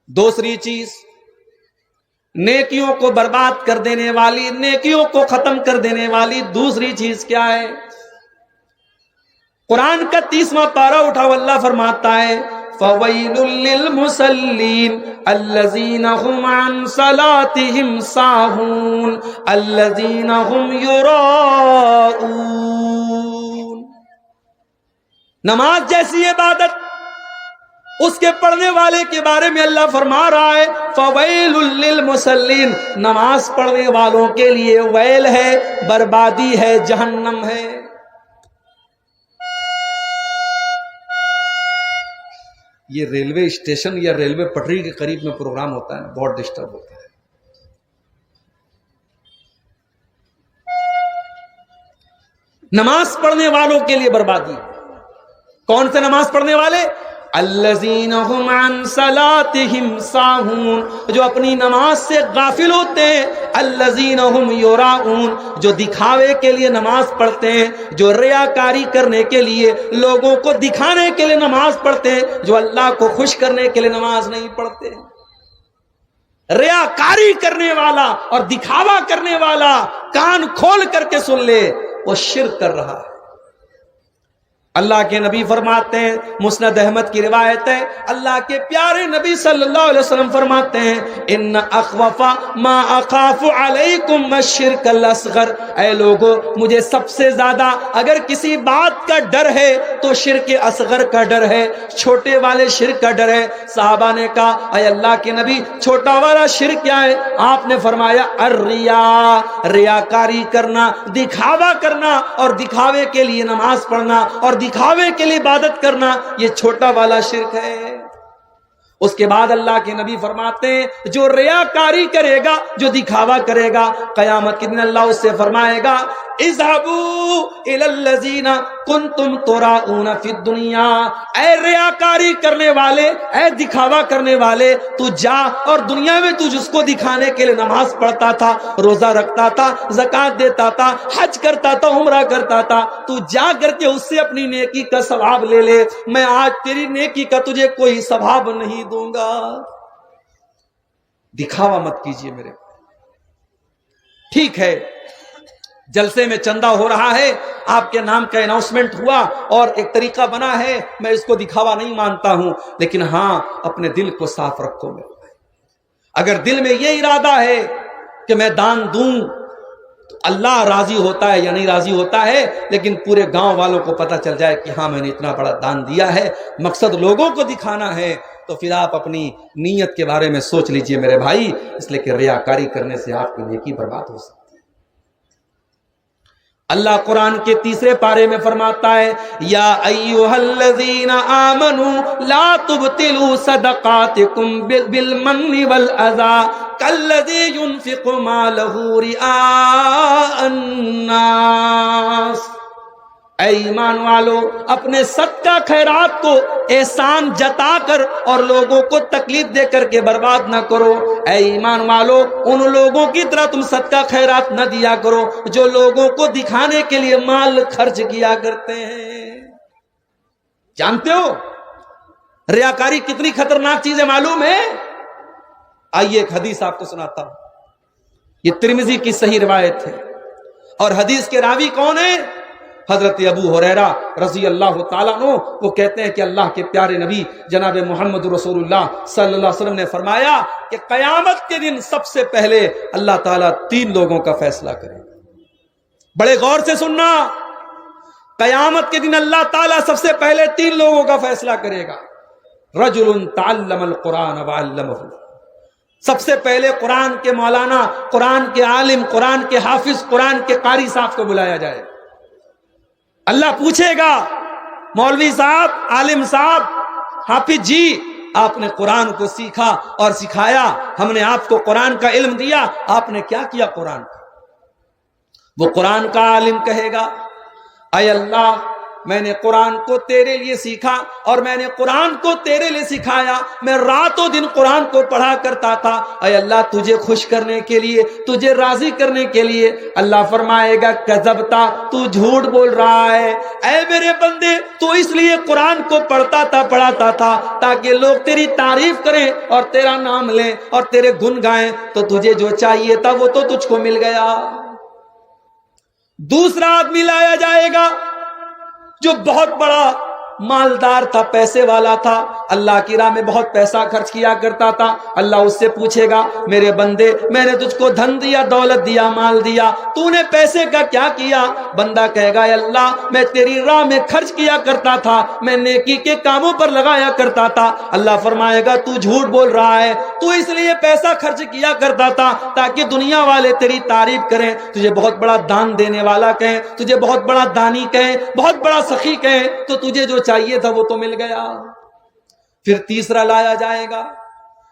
دوسری چیز, نیکیوں کو برباد کر دینے والی, نیکیوں کو ختم کر دینے والی دوسری چیز کیا ہے؟ قرآن کا 30واں پارہ اٹھاؤ, اللہ فرماتا ہے فَوَيْلٌ لِّلْمُصَلِّينَ الَّذِينَ هُمْ عَنْ صَلَاتِهِمْ سَاهُونَ الَّذِينَ هُمْ يُرَاءُونَ. نماز جیسی عبادت, اس کے پڑھنے والے کے بارے میں اللہ فرما رہا ہے فَوَيْلٌ لِّلْمُصَلِّينَ, نماز پڑھنے والوں کے لیے ویل ہے, بربادی ہے, جہنم ہے. یہ ریلوے اسٹیشن یا ریلوے پٹری کے قریب میں پروگرام ہوتا ہے, بہت ڈسٹرب ہوتا ہے. نماز پڑھنے والوں کے لیے بربادی. کون سے نماز پڑھنے والے؟ الذین هم عن صلاتهم ساہون, جو اپنی نماز سے غافل ہوتے ہیں. الذین هم یراؤون, جو دکھاوے کے لیے نماز پڑھتے ہیں, جو ریاکاری کرنے کے لیے, لوگوں کو دکھانے کے لیے نماز پڑھتے ہیں, جو اللہ کو خوش کرنے کے لیے نماز نہیں پڑھتے. ریاکاری کرنے والا اور دکھاوا کرنے والا کان کھول کر کے سن لے, وہ شرک کر رہا ہے. اللہ کے نبی فرماتے ہیں, مسند احمد کی روایت ہے, اللہ کے پیارے نبی صلی اللہ علیہ وسلم فرماتے ہیں ان اخوف ما اخاف علیکم الشرک الاصغر, اے لوگو مجھے سب سے زیادہ اگر کسی بات کا ڈر ہے تو شرک اصغر کا ڈر ہے, چھوٹے والے شرک کا ڈر ہے. صحابہ نے کہا اے اللہ کے نبی چھوٹا والا شرک کیا ہے؟ آپ نے فرمایا الریا, ریاکاری کرنا, دکھاوا کرنا, اور دکھاوے کے لیے نماز پڑھنا اور دکھاوے کے لیے عبادت کرنا, یہ چھوٹا والا شرک ہے. اس کے بعد اللہ کے نبی فرماتے ہیں جو ریاکاری کرے گا, جو دکھاوا کرے گا, قیامت کے دن اللہ اس سے فرمائے گا اذهبوا الى الذين کنتم تراؤن فی الدنیا، اے ریاکاری کرنے والے، اے دکھاوا کرنے والے، تو جا اور دنیا میں تو جس کو دکھانے کے لیے نماز پڑھتا تھا، روزہ رکھتا تھا، زکوٰۃ دیتا تھا، حج کرتا تھا، عمرہ کرتا تھا، تو جا کر کے اس سے اپنی نیکی کا ثواب لے لے، میں آج تیری نیکی کا تجھے کوئی ثواب نہیں دوں گا۔ دکھاوا مت کیجیے میرے۔ ٹھیک ہے، جلسے میں چندہ ہو رہا ہے، آپ کے نام کا اناؤنسمنٹ ہوا اور ایک طریقہ بنا ہے، میں اس کو دکھاوا نہیں مانتا ہوں، لیکن ہاں اپنے دل کو صاف رکھو میرے بھائی۔ اگر دل میں یہ ارادہ ہے کہ میں دان دوں تو اللہ راضی ہوتا ہے یا نہیں راضی ہوتا ہے، لیکن پورے گاؤں والوں کو پتہ چل جائے کہ ہاں میں نے اتنا بڑا دان دیا ہے، مقصد لوگوں کو دکھانا ہے، تو پھر آپ اپنی نیت کے بارے میں سوچ لیجئے میرے بھائی، اس لیے کہ ریاکاری کرنے سے آپ کی نیکی برباد ہو سکتی ہے۔ اللہ قرآن کے تیسرے پارے میں فرماتا ہے، یا ایھا الذین آمنوا لا تبطلوا صدقاتکم بالمن والاذی کالذی ينفق مالہ رئاء الناس، اے ایمان والو اپنے صدقہ خیرات کو احسان جتا کر اور لوگوں کو تکلیف دے کر کے برباد نہ کرو۔ اے ایمان والو ان لوگوں کی طرح تم صدقہ خیرات نہ دیا کرو جو لوگوں کو دکھانے کے لیے مال خرچ کیا کرتے ہیں۔ جانتے ہو ریاکاری کتنی خطرناک چیز ہے معلوم ہے؟ آئیے ایک حدیث آپ کو سناتا ہوں، یہ ترمذی کی صحیح روایت ہے، اور حدیث کے راوی کون ہیں؟ حضرت ابو ہریرہ رضی اللہ تعالیٰ عنہ۔ وہ کہتے ہیں کہ اللہ کے پیارے نبی جناب محمد رسول اللہ صلی اللہ علیہ وسلم نے فرمایا کہ قیامت کے دن سب سے پہلے اللہ تعالیٰ 3 لوگوں کا فیصلہ کرے گا۔ بڑے غور سے سننا، قیامت کے دن اللہ تعالیٰ سب سے پہلے 3 لوگوں کا فیصلہ کرے گا۔ رجل تعلم القرآن وعلمہ، سب سے پہلے قرآن کے مولانا، قرآن کے عالم، قرآن کے حافظ، قرآن کے قاری صاحب کو بلایا جائے۔ اللہ پوچھے گا، مولوی صاحب، عالم صاحب، حافظ جی، آپ نے قرآن کو سیکھا اور سکھایا، ہم نے آپ کو قرآن کا علم دیا، آپ نے کیا کیا قرآن کا؟ وہ قرآن کا عالم کہے گا، اے اللہ میں نے قرآن کو تیرے لیے سیکھا اور میں نے قرآن کو تیرے لیے سکھایا، میں رات و دن قرآن کو پڑھا کرتا تھا، اے اللہ تجھے خوش کرنے کے لیے، تجھے راضی کرنے کے لیے۔ اللہ فرمائے گا کذبتا، تو جھوٹ بول رہا ہے، اے میرے بندے تو اس لیے قرآن کو پڑھاتا تھا تاکہ لوگ تیری تعریف کریں اور تیرا نام لیں اور تیرے گن گائیں، تو تجھے جو چاہیے تھا وہ تو تجھ کو مل گیا۔ دوسرا آدمی لایا جائے گا جو بہت بڑا مالدار تھا، پیسے والا تھا، اللہ کی راہ میں بہت پیسہ خرچ کیا کرتا تھا۔ اللہ اس سے پوچھے گا، میرے بندے میں نے تجھ کو دھن دیا، دولت دیا، مال دیا، تو نے پیسے کا کیا کیا؟ بندہ کہے گا، اے اللہ میں تیری راہ میں خرچ کیا کرتا تھا، میں نیکی کے کاموں پر لگایا کرتا تھا۔ اللہ فرمائے گا تو جھوٹ بول رہا ہے، تو اس لیے پیسہ خرچ کیا کرتا تھا تاکہ دنیا والے تیری تعریف کریں، تجھے بہت بڑا دان دینے والا کہیں، تجھے بہت بڑا دانی کہیں، بہت بڑا سخی کہیں، تو تجھے جو چاہیے تھا وہ تو مل گیا۔ پھر تیسرا لایا جائے گا،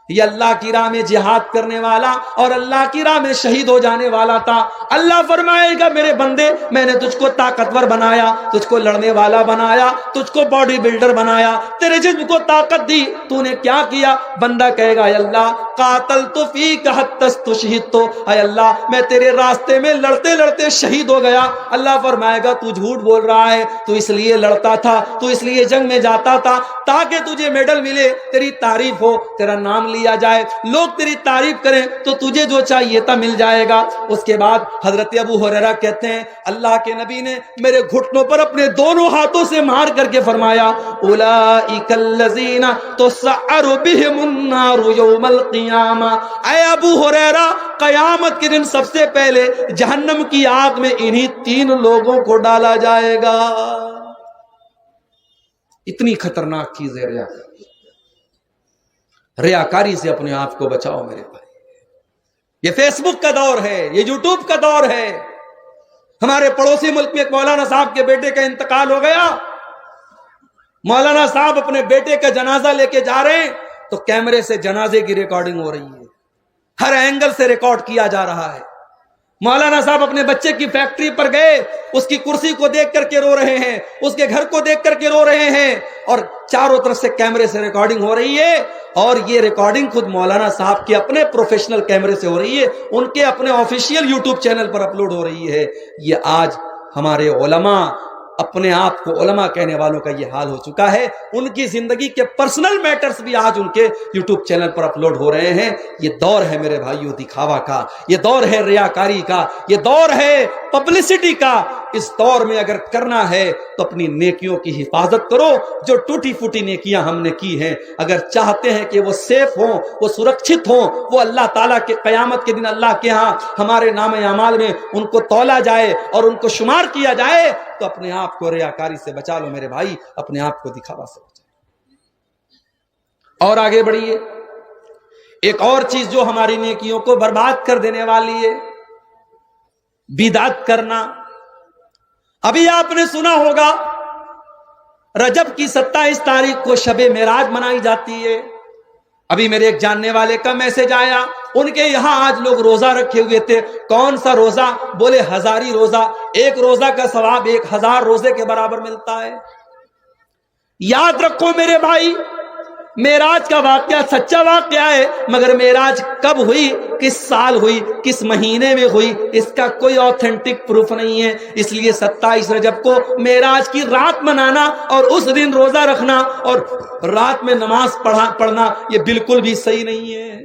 یہ اللہ کی راہ میں جہاد کرنے والا اور اللہ کی راہ میں شہید ہو جانے والا تھا۔ اللہ فرمائے گا، میرے بندے میں نے تجھ کو طاقتور بنایا، تجھ کو لڑنے والا بنایا، تجھ کو باڈی بلڈر بنایا، تیرے جسم کو طاقت دی، تو نے کیا کیا؟ بندہ کہے گا، اے اللہ قاتلت فیک حتی استشہدت، اے اللہ میں تیرے راستے میں لڑتے لڑتے شہید ہو گیا۔ اللہ فرمائے گا تو جھوٹ بول رہا ہے، تو اس لیے لڑتا تھا، تو اس لیے جنگ میں جاتا تھا تاکہ تجھے میڈل ملے، تیری تعریف ہو، تیرا نام لیا جائے، لوگ تیری تعریف کریں، تو تجھے جو چاہیے تھا مل جائے گا۔ اس کے بعد حضرت ابو ہریرہ کہتے ہیں اللہ کے نبی نے میرے گھٹنوں پر اپنے دونوں ہاتھوں سے مار کر کے فرمایا، اولئک الذین تسعر بہم النار یوم القیامہ، اے ابو ہریرہ قیامت کے دن سب سے پہلے جہنم کی آگ میں انہی 3 لوگوں کو ڈالا جائے گا۔ اتنی خطرناک چیز ہے ریاکاری۔ ریاکاری سے اپنے آپ کو بچاؤ میرے بھائی۔ یہ فیس بک کا دور ہے، یہ یوٹیوب کا دور ہے۔ ہمارے پڑوسی ملک میں ایک مولانا صاحب کے بیٹے کا انتقال ہو گیا، مولانا صاحب اپنے بیٹے کا جنازہ لے کے جا رہے ہیں تو کیمرے سے جنازے کی ریکارڈنگ ہو رہی ہے، ہر اینگل سے ریکارڈ کیا جا رہا ہے۔ مولانا صاحب اپنے بچے کی فیکٹری پر گئے، اس کی کرسی کو دیکھ کر کے رو رہے ہیں، اس کے گھر کو دیکھ کر کے رو رہے ہیں، اور چاروں طرف سے کیمرے سے ریکارڈنگ ہو رہی ہے، اور یہ ریکارڈنگ خود مولانا صاحب کے اپنے پروفیشنل کیمرے سے ہو رہی ہے، ان کے اپنے آفیشیل یوٹیوب چینل پر اپلوڈ ہو رہی ہے۔ یہ آج ہمارے علماء، اپنے آپ کو علماء کہنے والوں کا یہ حال ہو چکا ہے، ان کی زندگی کے پرسنل میٹرز بھی آج ان کے یوٹیوب چینل پر اپلوڈ ہو رہے ہیں۔ یہ دور ہے میرے بھائیوں دکھاوا کا، یہ دور ہے ریاکاری کا، یہ دور ہے پبلسٹی کا۔ اس دور میں اگر کرنا ہے تو اپنی نیکیوں کی حفاظت کرو، جو ٹوٹی پھوٹی نیکیاں ہم نے کی ہیں، اگر چاہتے ہیں کہ وہ سیف ہوں، وہ سرکشت ہوں، وہ اللہ تعالیٰ کے قیامت کے دن اللہ کے ہاں ہمارے نام اعمال میں ان کو تولا جائے اور ان کو شمار کیا جائے، تو اپنے آپ کو ریاکاری سے بچا لو میرے بھائی، اپنے آپ کو دکھاوا سے بچا لو۔ اور آگے بڑھیے، ایک اور چیز جو ہماری نیکیوں کو برباد کر دینے والی ہے، بدعت کرنا۔ ابھی آپ نے سنا ہوگا رجب کی 27 تاریخ کو شب معراج منائی جاتی ہے۔ ابھی میرے ایک جاننے والے کا میسج آیا، ان کے یہاں آج لوگ روزہ رکھے ہوئے تھے۔ کون سا روزہ؟ بولے ہزاری روزہ، ایک روزہ کا ثواب 1000 روزے کے برابر ملتا ہے۔ یاد رکھو میرے بھائی، معراج کا واقعہ سچا واقعہ ہے، مگر معراج کب ہوئی، کس سال ہوئی، کس مہینے میں ہوئی، اس کا کوئی آتھینٹک پروف نہیں ہے۔ اس لیے 27 رجب کو معراج کی رات منانا اور اس دن روزہ رکھنا اور رات میں نماز پڑھنا یہ بالکل بھی صحیح نہیں ہے،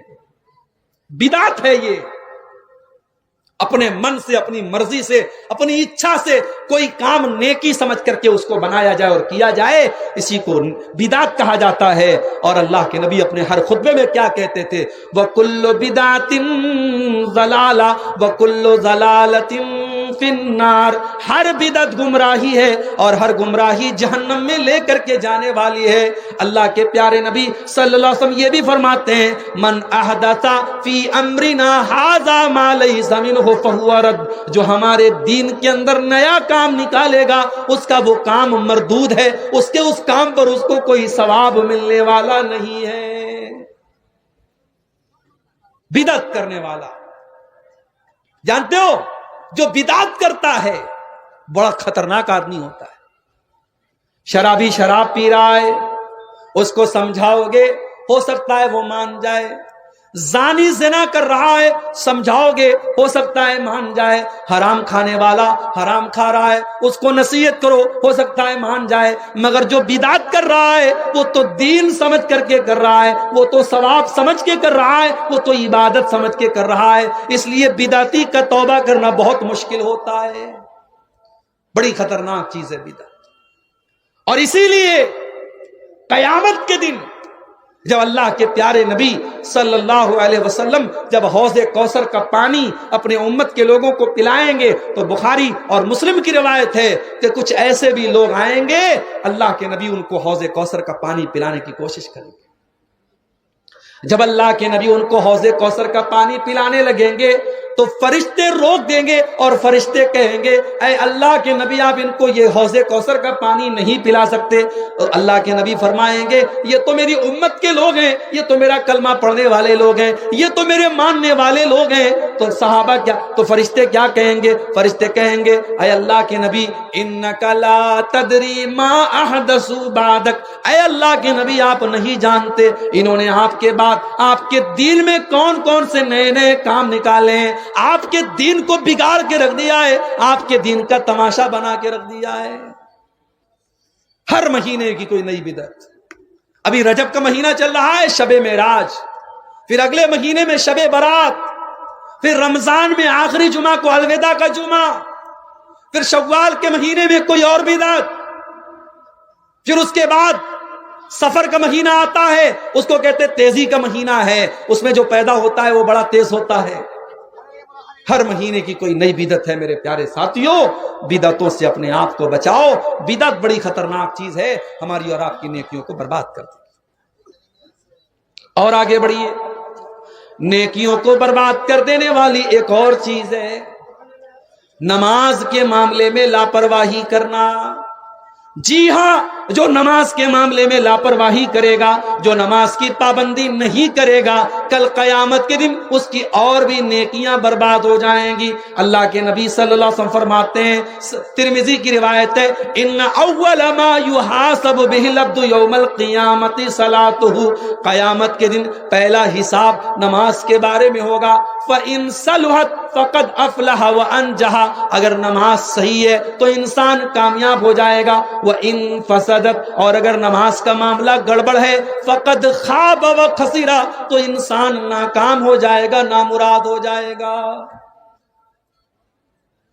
بدعت ہے۔ یہ اپنے من سے، اپنی مرضی سے، اپنی اچھا سے کوئی کام نیکی سمجھ کر کے اس کو بنایا جائے اور کیا جائے، اسی کو بدعت کہا جاتا ہے۔ اور اللہ کے نبی اپنے ہر خطبے میں کیا کہتے تھے؟ وَكُلُّ بِدْعَةٍ ضَلَالَةٍ وَكُلُّ ضَلَالَةٍ فِي النَّارِ۔ ہر بدعت گمراہی ہے اور ہر گمراہی جہنم میں لے کر کے جانے والی ہے۔ اللہ کے پیارے نبی صلی اللہ علیہ وسلم یہ بھی فرماتے ہیں، من احدث فی امرنا ھذا ما لیس منہ فہو رد۔ جو ہمارے دین کے اندر نیا کام نکالے گا اس کا وہ کام مردود ہے، اس کے اس کام پر اس کو کوئی ثواب ملنے والا نہیں ہے۔ بدعت کرنے والا، جانتے ہو جو بدعت کرتا ہے بڑا خطرناک آدمی ہوتا ہے۔ شرابی شراب پی رہا ہے، اس کو سمجھاؤ گے ہو سکتا ہے وہ مان جائے۔ زانی زنا کر رہا ہے، سمجھاؤ گے ہو سکتا ہے مان جائے۔ حرام کھانے والا حرام کھا رہا ہے، اس کو نصیحت کرو ہو سکتا ہے مان جائے۔ مگر جو بدعت کر رہا ہے وہ تو دین سمجھ کر کے کر رہا ہے، وہ تو ثواب سمجھ کے کر رہا ہے، وہ تو عبادت سمجھ کے کر رہا ہے۔ اس لیے بدعتی کا توبہ کرنا بہت مشکل ہوتا ہے، بڑی خطرناک چیز ہے بدعت۔ اور اسی لیے قیامت کے دن جب اللہ کے پیارے نبی صلی اللہ علیہ وسلم جب حوض کوثر کا پانی اپنے امت کے لوگوں کو پلائیں گے، تو بخاری اور مسلم کی روایت ہے کہ کچھ ایسے بھی لوگ آئیں گے، اللہ کے نبی ان کو حوض کوثر کا پانی پلانے کی کوشش کریں گے۔ جب اللہ کے نبی ان کو حوض کوثر کا پانی پلانے لگیں گے تو فرشتے روک دیں گے اور فرشتے کہیں گے، اے اللہ کے نبی آپ ان کو یہ حوض کوثر کا پانی نہیں پلا سکتے۔ اور اللہ کے نبی فرمائیں گے، یہ تو میری امت کے لوگ ہیں، یہ تو میرا کلمہ پڑھنے والے لوگ ہیں، یہ تو میرے ماننے والے لوگ ہیں۔ تو صحابہ کیا، تو فرشتے کیا کہیں گے؟ فرشتے کہیں گے، اے اللہ کے نبی انک لا تدری ما احدثوا بعدک، اے اللہ کے نبی آپ نہیں جانتے انہوں نے آپ کے بعد آپ کے دین میں کون کون سے نئے نئے کام نکالے ہیں، آپ کے دین کو بگاڑ کے رکھ دیا ہے، آپ کے دین کا تماشا بنا کے رکھ دیا ہے۔ ہر مہینے کی کوئی نئی بدعت۔ ابھی رجب کا مہینہ چل رہا ہے، شب معراج، پھر اگلے مہینے میں شب برات، پھر رمضان میں آخری جمعہ کو الوداع کا جمعہ، پھر شوال کے مہینے میں کوئی اور بدعت، پھر اس کے بعد سفر کا مہینہ آتا ہے، اس کو کہتے تیزی کا مہینہ ہے، اس میں جو پیدا ہوتا ہے وہ بڑا تیز ہوتا ہے۔ ہر مہینے کی کوئی نئی بدعت ہے میرے پیارے ساتھیوں، بدعتوں سے اپنے آپ کو بچاؤ۔ بدعت بڑی خطرناک چیز ہے، ہماری اور آپ کی نیکیوں کو برباد کرتی ہے۔ اور آگے بڑھیے، نیکیوں کو برباد کر دینے والی ایک اور چیز ہے نماز کے معاملے میں لاپرواہی کرنا۔ جی ہاں، جو نماز کے معاملے میں لاپرواہی کرے گا، جو نماز کی پابندی نہیں کرے گا، کل قیامت کے دن اس کی اور بھی نیکیاں برباد ہو جائیں گی۔ اللہ کے نبی صلی اللہ علیہ وسلم فرماتے ہیں، ترمذی کی روایت ہے، ان اول ما یحاسب به العبد یوم القیامت صلاتہ، قیامت کے دن پہلا حساب نماز کے بارے میں ہوگا۔ فَإِن صَلُحَتْ فَقَدْ أَفْلَحَ وَأَنجَحَ، اگر نماز صحیح ہے تو انسان کامیاب ہو جائے گا۔ وَإِن فَسَدَتْ، اور اگر نماز کا معاملہ گڑبڑ ہے، فَقَدْ خَابَ وَخَسِرَ، تو انسان ناکام ہو جائے گا، نامراد ہو جائے گا۔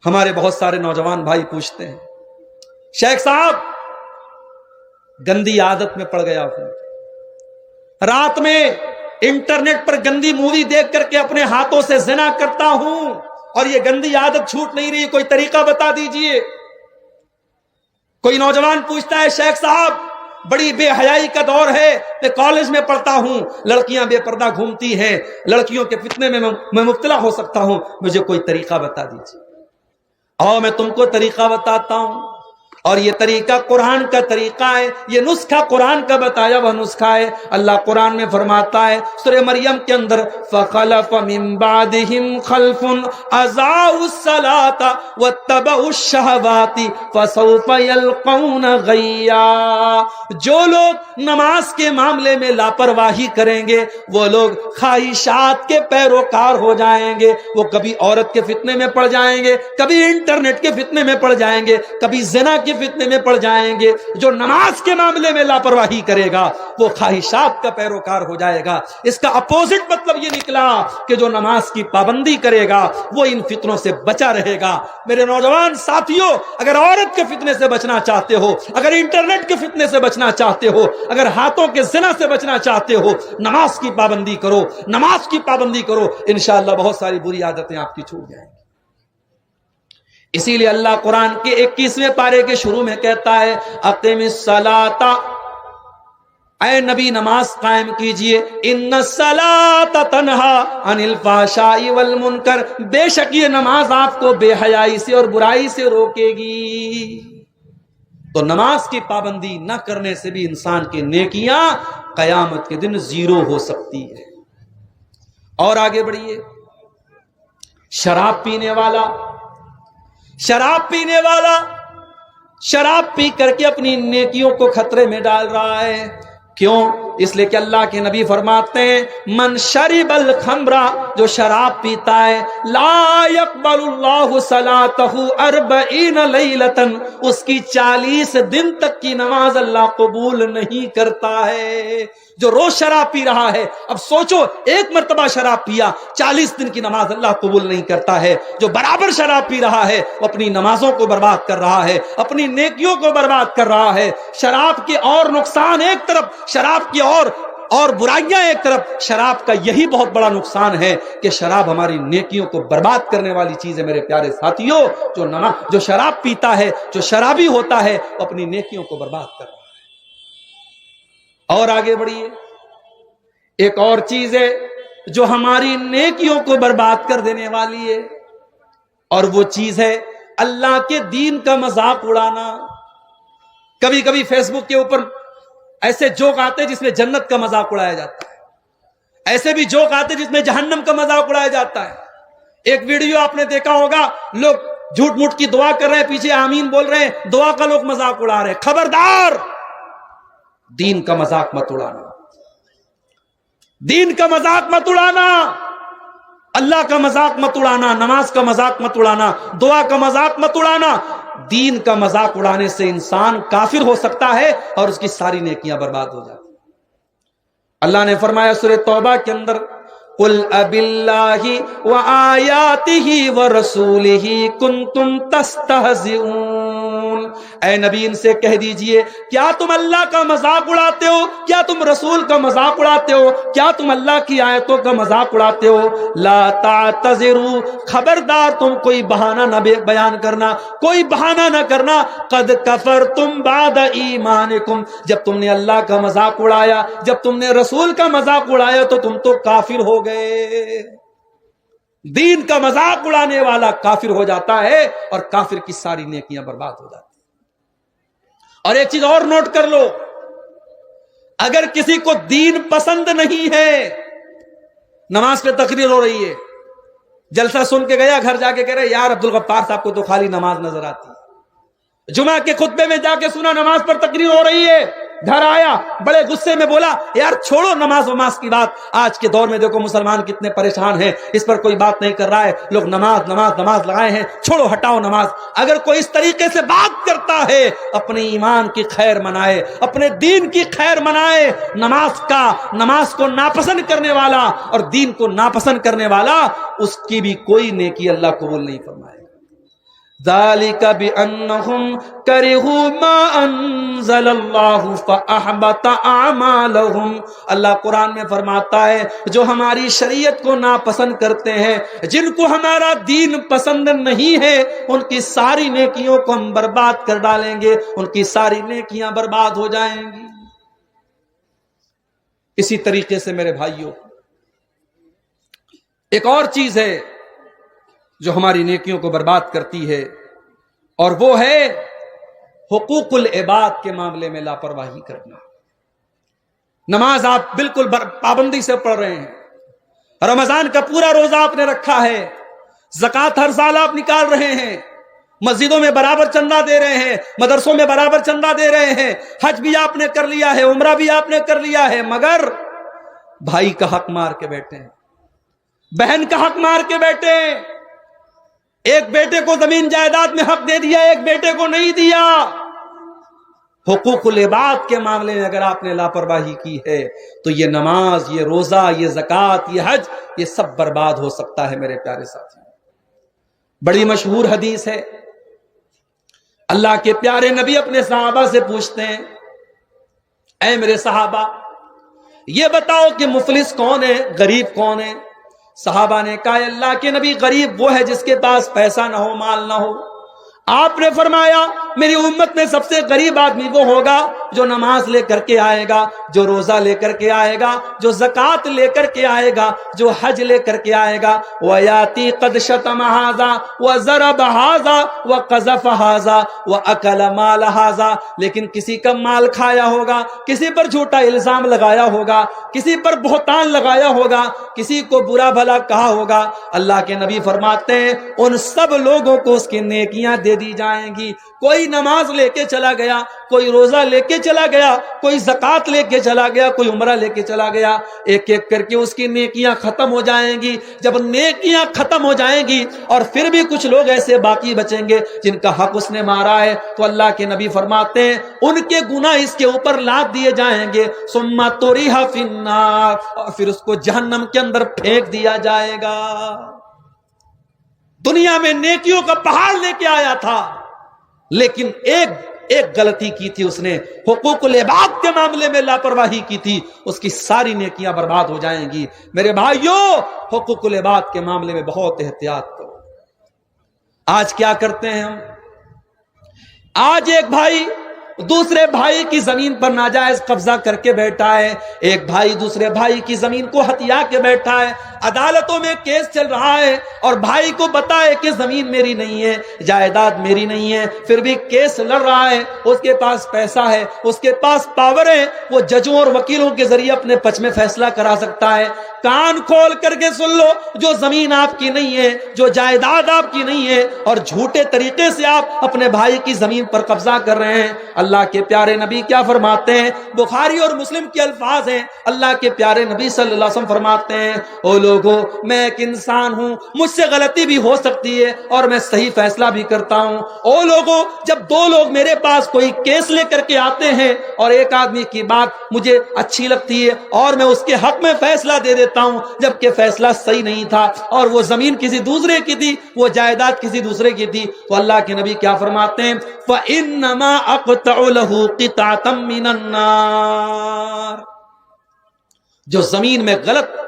ہمارے بہت سارے نوجوان بھائی پوچھتے ہیں، شیخ صاحب گندی عادت میں پڑ گیا ہوں، رات میں انٹرنیٹ پر گندی مووی دیکھ کر کے اپنے ہاتھوں سے زنا کرتا ہوں اور یہ گندی عادت چھوٹ نہیں رہی، کوئی طریقہ بتا دیجئے۔ کوئی نوجوان پوچھتا ہے، شیخ صاحب بڑی بے حیائی کا دور ہے، میں کالج میں پڑھتا ہوں، لڑکیاں بے پردہ گھومتی ہیں، لڑکیوں کے فتنے میں مبتلا ہو سکتا ہوں، مجھے کوئی طریقہ بتا دیجئے۔ اور میں تم کو طریقہ بتاتا ہوں، اور یہ طریقہ قرآن کا طریقہ ہے، یہ نسخہ قرآن کا بتایا وہ نسخہ ہے۔ اللہ قرآن میں فرماتا ہے سورہ مریم کے اندر، فَخَلَفَ مِن بَعْدِهِمْ خَلْفٌ أَضَاعُوا الصَّلَاةَ وَاتَّبَعُوا الشَّهَوَاتِ فَسَوْفَ يَلْقَوْنَ غَيًّا، جو لوگ نماز کے معاملے میں لاپرواہی کریں گے وہ لوگ خواہشات کے پیروکار ہو جائیں گے، وہ کبھی عورت کے فتنے میں پڑ جائیں گے، کبھی انٹرنیٹ کے فتنے میں پڑ جائیں گے، کبھی زنا کے فتنے میں پڑ جائیں گے۔ جو نماز کے معاملے میں لاپرواہی کرے گا وہ خواہشات کا پیروکار ہو جائے گا۔ اس کا اپوزٹ مطلب یہ نکلا کہ جو نماز کی پابندی کرے گا وہ ان فتنوں سے بچا رہے گا۔ میرے نوجوان ساتھیوں، اگر عورت کے فتنے سے بچنا چاہتے ہو، اگر انٹرنیٹ کے فتنے سے بچنا چاہتے ہو، اگر ہاتھوں کے زنا سے بچنا چاہتے ہو، نماز کی پابندی کرو، نماز کی پابندی کرو، انشاءاللہ بہت ساری بری عادتیں آپ کی چھوٹ جائیں گی۔ اسی لیے اللہ قرآن کے 21ویں پارے کے شروع میں کہتا ہے، اقیم الصلاۃ، اے نبی نماز قائم کیجئے، ان الصلاۃ تنہا عن الفحشاء والمنکر، بے شک یہ نماز آپ کو بے حیائی سے اور برائی سے روکے گی۔ تو نماز کی پابندی نہ کرنے سے بھی انسان کی نیکیاں قیامت کے دن زیرو ہو سکتی ہے۔ اور آگے بڑھیے، شراب پینے والا، شراب پینے والا شراب پی کر کے اپنی نیکیوں کو خطرے میں ڈال رہا ہے۔ کیوں؟ اس لیے کہ اللہ کے نبی فرماتے ہیں، من شرب الخمر، جو شراب پیتا ہے، لا يقبل اللہ صلاتہ 40 لیلۃ، اس کی 40 دن تک کی نماز اللہ قبول نہیں کرتا ہے۔ جو روز شراب پی رہا ہے، اب سوچو ایک مرتبہ شراب پیا، 40 دن کی نماز اللہ قبول نہیں کرتا ہے۔ جو برابر شراب پی رہا ہے وہ اپنی نمازوں کو برباد کر رہا ہے، اپنی نیکیوں کو برباد کر رہا ہے۔ شراب کے اور نقصان ایک طرف، شراب کی اور برائیاں ایک طرف، شراب کا یہی بہت بڑا نقصان ہے کہ شراب ہماری نیکیوں کو برباد کرنے والی چیز ہے۔ میرے پیارے ساتھیوں، جو شراب پیتا ہے، جو شرابی ہوتا ہے، وہ اپنی نیکیوں کو برباد کر رہا ہے۔ اور آگے بڑھیے، ایک اور چیز ہے جو ہماری نیکیوں کو برباد کر دینے والی ہے، اور وہ چیز ہے اللہ کے دین کا مذاق اڑانا۔ کبھی کبھی فیس بک کے اوپر ایسے جوک آتے جس میں جنت کا مذاق اڑایا جاتا ہے، ایسے بھی جوک آتے جس میں جہنم کا مذاق اڑایا جاتا ہے۔ ایک ویڈیو آپ نے دیکھا ہوگا، لوگ جھوٹ موٹ کی دعا کر رہے ہیں، پیچھے آمین بول رہے ہیں، دعا کا لوگ مذاق اڑا رہے ہیں۔ خبردار، دین کا مذاق مت اڑانا، دین کا مذاق مت اڑانا، اللہ کا مذاق مت اڑانا، نماز کا مذاق مت اڑانا، دعا کا مذاق مت اڑانا۔ دین کا مذاق اڑانے سے انسان کافر ہو سکتا ہے اور اس کی ساری نیکیاں برباد ہو جاتی ہیں۔ اللہ نے فرمایا سورہ توبہ کے اندر، قُلْ أَبِاللَّهِ وَآيَاتِهِ وَرَسُولِهِ كُنْتُمْ تَسْتَهْزِئُونَ، اے نبی ان سے کہہ دیجئے، کیا تم اللہ کا مذاق اڑاتے ہو؟ کیا تم رسول کا مذاق اڑاتے ہو؟ کیا تم اللہ کی آیتوں کا مذاق اڑاتے ہو؟ لا تعتذروا، خبردار تم کوئی بہانہ نہ بیان کرنا، کوئی بہانہ نہ کرنا، قد کفرتم بعد ایمانکم، جب تم نے اللہ کا مذاق اڑایا، جب تم نے رسول کا مذاق اڑایا تو تم تو کافر ہو گئے۔ دین کا مذاق اڑانے والا کافر ہو جاتا ہے اور کافر کی ساری نیکیاں برباد ہو جاتی ہیں۔ اور ایک چیز اور نوٹ کر لو، اگر کسی کو دین پسند نہیں ہے، نماز پہ تقریر ہو رہی ہے، جلسہ سن کے گیا، گھر جا کے کہہ رہے یار عبدالغفار صاحب کو تو خالی نماز نظر آتی ہے، جمعہ کے خطبے میں جا کے سنا نماز پر تقریر ہو رہی ہے، گھر آیا بڑے غصے میں بولا یار چھوڑو نماز وماز کی بات، آج کے دور میں دیکھو مسلمان کتنے پریشان ہیں، اس پر کوئی بات نہیں کر رہا ہے، لوگ نماز نماز نماز لگائے ہیں، چھوڑو ہٹاؤ نماز۔ اگر کوئی اس طریقے سے بات کرتا ہے، اپنے ایمان کی خیر منائے، اپنے دین کی خیر منائے، نماز کو ناپسند کرنے والا اور دین کو ناپسند کرنے والا، اس کی بھی کوئی نیکی اللہ قبول نہیں فرمائے۔ ذالک بانہم کرہوا ما انزل اللہ فاحبط اعمالہم، اللہ قرآن میں فرماتا ہے جو ہماری شریعت کو ناپسند کرتے ہیں، جن کو ہمارا دین پسند نہیں ہے، ان کی ساری نیکیوں کو ہم برباد کر ڈالیں گے، ان کی ساری نیکیاں برباد ہو جائیں گی۔ اسی طریقے سے میرے بھائیوں، ایک اور چیز ہے جو ہماری نیکیوں کو برباد کرتی ہے، اور وہ ہے حقوق العباد کے معاملے میں لاپرواہی کرنا۔ نماز آپ بالکل پابندی سے پڑھ رہے ہیں، رمضان کا پورا روزہ آپ نے رکھا ہے، زکوٰۃ ہر سال آپ نکال رہے ہیں، مسجدوں میں برابر چندہ دے رہے ہیں، مدرسوں میں برابر چندہ دے رہے ہیں، حج بھی آپ نے کر لیا ہے، عمرہ بھی آپ نے کر لیا ہے، مگر بھائی کا حق مار کے بیٹھے ہیں، بہن کا حق مار کے بیٹھے ہیں، ایک بیٹے کو زمین جائیداد میں حق دے دیا، ایک بیٹے کو نہیں دیا۔ حقوق العباد کے معاملے میں اگر آپ نے لاپرواہی کی ہے تو یہ نماز، یہ روزہ، یہ زکوٰۃ، یہ حج، یہ سب برباد ہو سکتا ہے میرے پیارے ساتھی۔ بڑی مشہور حدیث ہے، اللہ کے پیارے نبی اپنے صحابہ سے پوچھتے ہیں اے میرے صحابہ یہ بتاؤ کہ مفلس کون ہے، غریب کون ہے؟ صحابہ نے کہا اللہ کے نبی غریب وہ ہے جس کے پاس پیسہ نہ ہو، مال نہ ہو۔ آپ نے فرمایا میری امت میں سب سے غریب آدمی وہ ہوگا جو نماز لے کر کے آئے گا، جو روزہ لے کر کے آئے گا، جو زکوٰۃ لے کر کے آئے گا، جو حج لے کر کے آئے گا۔ وَيَأْتِي قَدْ شَتَمَ هَذَا وَضَرَبَ هَذَا وَقَذَفَ هَذَا وَأَكَلَ مَالَ هَذَا، لیکن کسی کا مال کھایا ہوگا، کسی پر جھوٹا الزام لگایا ہوگا، کسی پر بہتان لگایا ہوگا، کسی کو برا بھلا کہا ہوگا۔ اللہ کے نبی فرماتے ہیں ان سب لوگوں کو اس کی نیکیاں دے دی جائیں گی۔ کوئی نماز لے کے چلا گیا، کوئی روزہ لے کے چلا گیا، کوئی زکوٰۃ لے کے چلا گیا، کوئی عمرہ لے کے چلا گیا، ایک ایک کر کے اس کی نیکیاں ختم ہو جائیں گی۔ جب نیکیاں ختم ہو جائیں گی اور پھر بھی کچھ لوگ ایسے باقی بچیں گے جن کا حق اس نے مارا ہے، تو اللہ کے نبی فرماتے ہیں ان کے گناہ اس کے اوپر لاد دیے جائیں گے، ثم طرح فی النار، اور پھر اس کو جہنم کے اندر پھینک دیا جائے گا۔ دنیا میں نیکیوں کا پہاڑ لے کے آیا تھا، لیکن ایک غلطی کی تھی، اس نے حقوق العباد کے معاملے میں لاپرواہی کی تھی، اس کی ساری نیکیاں برباد ہو جائیں گی۔ میرے بھائیوں حقوق العباد کے معاملے میں بہت احتیاط کرو۔ آج کیا کرتے ہیں ہم؟ آج ایک بھائی دوسرے بھائی کی زمین پر ناجائز قبضہ کر کے بیٹھا ہے، ایک بھائی دوسرے بھائی کی زمین کو ہتھیا کے بیٹھا ہے، عدالتوں میں کیس چل رہا ہے اور بھائی کو پتا ہے کہ زمین میری نہیں ہے، جائیداد میری نہیں ہے، پھر بھی کیس لڑ رہا ہے۔ اس کے پاس پیسہ ہے، اس کے پاس پاور ہے، وہ ججوں اور وکیلوں کے ذریعے اپنے پچ میں فیصلہ کرا سکتا ہے۔ کان کھول کر کے سن لو، جو زمین آپ کی نہیں ہے، جو جائیداد آپ کی نہیں ہے، اور جھوٹے طریقے سے آپ اپنے بھائی کی زمین پر قبضہ کر رہے ہیں، اللہ کے پیارے نبی کیا فرماتے ہیں؟ بخاری اور مسلم کے الفاظ ہیں، اللہ کے پیارے نبی صلی اللہ علیہ وسلم فرماتے ہیں او لوگو میں ایک انسان ہوں، مجھ سے غلطی بھی ہو سکتی ہے اور میں صحیح فیصلہ بھی کرتا ہوں۔ او لوگو جب دو لوگ میرے پاس کوئی کیس لے کر کے آتے ہیں اور ایک آدمی کی بات مجھے اچھی لگتی ہے اور میں اس کے حق میں فیصلہ دے دیتا ہوں جبکہ فیصلہ صحیح نہیں تھا اور وہ زمین کسی دوسرے کی تھی، وہ جائیداد کسی دوسرے کی تھی، تو اللہ کے نبی کیا فرماتے ہیں؟ فَإِنَّمَا أَقْطَعُ لَهُ قِطَعَةً مِّنَ النَّارِ، جو زمین میں غلط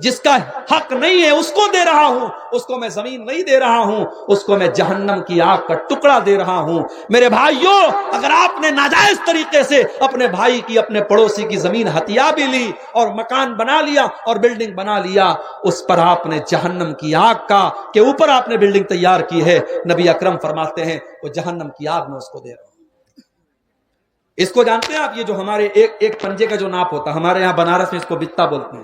جس کا حق نہیں ہے اس کو دے رہا ہوں، اس کو میں زمین نہیں دے رہا ہوں، اس کو میں جہنم کی آگ کا ٹکڑا دے رہا ہوں۔ میرے بھائیوں اگر آپ نے ناجائز طریقے سے اپنے بھائی کی، اپنے پڑوسی کی زمین ہتھیا بھی لی اور مکان بنا لیا اور بلڈنگ بنا لیا، اس پر آپ نے جہنم کی آگ کا کے اوپر آپ نے بلڈنگ تیار کی ہے، نبی اکرم فرماتے ہیں وہ جہنم کی آگ میں اس کو دے رہا ہوں۔ اس کو جانتے ہیں آپ؟ یہ جو ہمارے ایک پنجے کا جو ناپ ہوتا ہے، ہمارے یہاں بنارس میں اس کو بتا بولتے ہیں،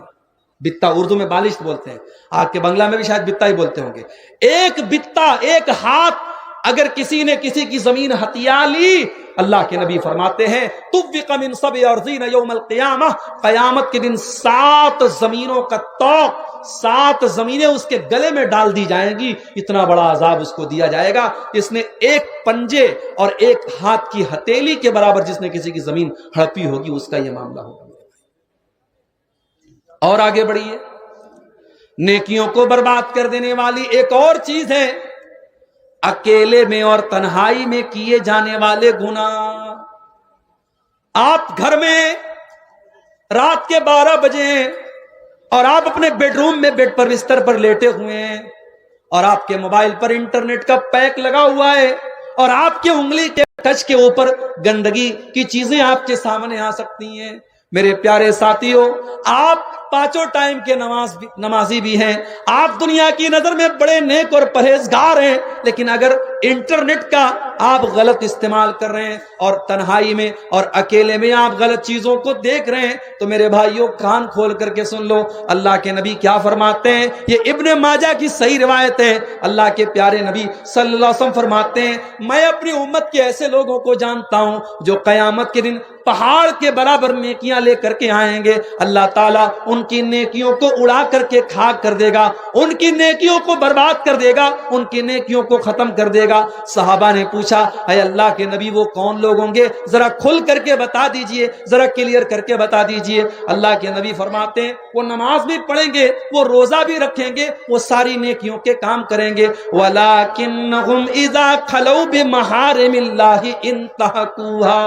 بتا اردو میں بالشت بولتے ہیں، آپ کے بنگلہ میں بھی شاید بتا ہی بولتے ہوں گے۔ ایک بتا، ایک ہاتھ اگر کسی نے کسی کی زمین ہتھیا لی، اللہ کے نبی فرماتے ہیں طوق من 7 ارضین یوم القیامہ، قیامت کے دن 7 زمینوں کا طوق، 7 زمینیں اس کے گلے میں ڈال دی جائیں گی، اتنا بڑا عذاب اس کو دیا جائے گا۔ اس نے ایک پنجے اور ایک ہاتھ کی ہتھیلی کے برابر جس نے کسی کی زمین ہڑپی ہوگی، اس کا یہ معاملہ ہوگا۔ اور آگے بڑھیے، نیکیوں کو برباد کر دینے والی ایک اور چیز ہے اکیلے میں اور تنہائی میں کیے جانے والے گناہ۔ آپ گھر میں رات کے 12 بجے اور آپ اپنے بیڈ روم میں بیڈ پر بستر پر لیٹے ہوئے ہیں اور آپ کے موبائل پر انٹرنیٹ کا پیک لگا ہوا ہے اور آپ کے انگلی کے ٹچ کے اوپر گندگی کی چیزیں آپ کے سامنے آ سکتی ہیں۔ میرے پیارے ساتھیوں، آپ 5 ٹائم کے نمازی بھی ہیں، آپ دنیا کی نظر میں بڑے نیک اور پرہیزگار ہیں، لیکن اگر انٹرنیٹ کا آپ غلط استعمال کر رہے ہیں اور تنہائی میں اور اکیلے میں آپ غلط چیزوں کو دیکھ رہے ہیں تو میرے بھائیوں کان کھول کر کے سن لو، اللہ کے نبی کیا فرماتے ہیں؟ یہ ابن ماجہ کی صحیح روایت ہے۔ اللہ کے پیارے نبی صلی اللہ علیہ وسلم فرماتے ہیں میں اپنی امت کے ایسے لوگوں کو جانتا ہوں جو قیامت کے دن پہاڑ کے برابر نیکیاں لے کر کے آئیں گے، اللہ تعالیٰ ان کی نیکیوں کو اڑا کر کے خاک کر دے گا، ان کی نیکیوں کو برباد کر دے گا، ان کی نیکیوں کو ختم کر دے گا۔ صحابہ نے پوچھا اے اللہ کے نبی وہ کون لوگ ہوں گے؟ ذرا کھل کر کے بتا دیجئے، ذرا کلیئر کر کے بتا دیجئے۔ اللہ کے نبی فرماتے ہیں وہ نماز بھی پڑھیں گے، وہ روزہ بھی رکھیں گے، وہ ساری نیکیوں کے کام کریں گے، وَلَكِنَّهُمْ إِذَا خَلَوْا بِمَحَارِمِ اللَّهِ انتهكوها۔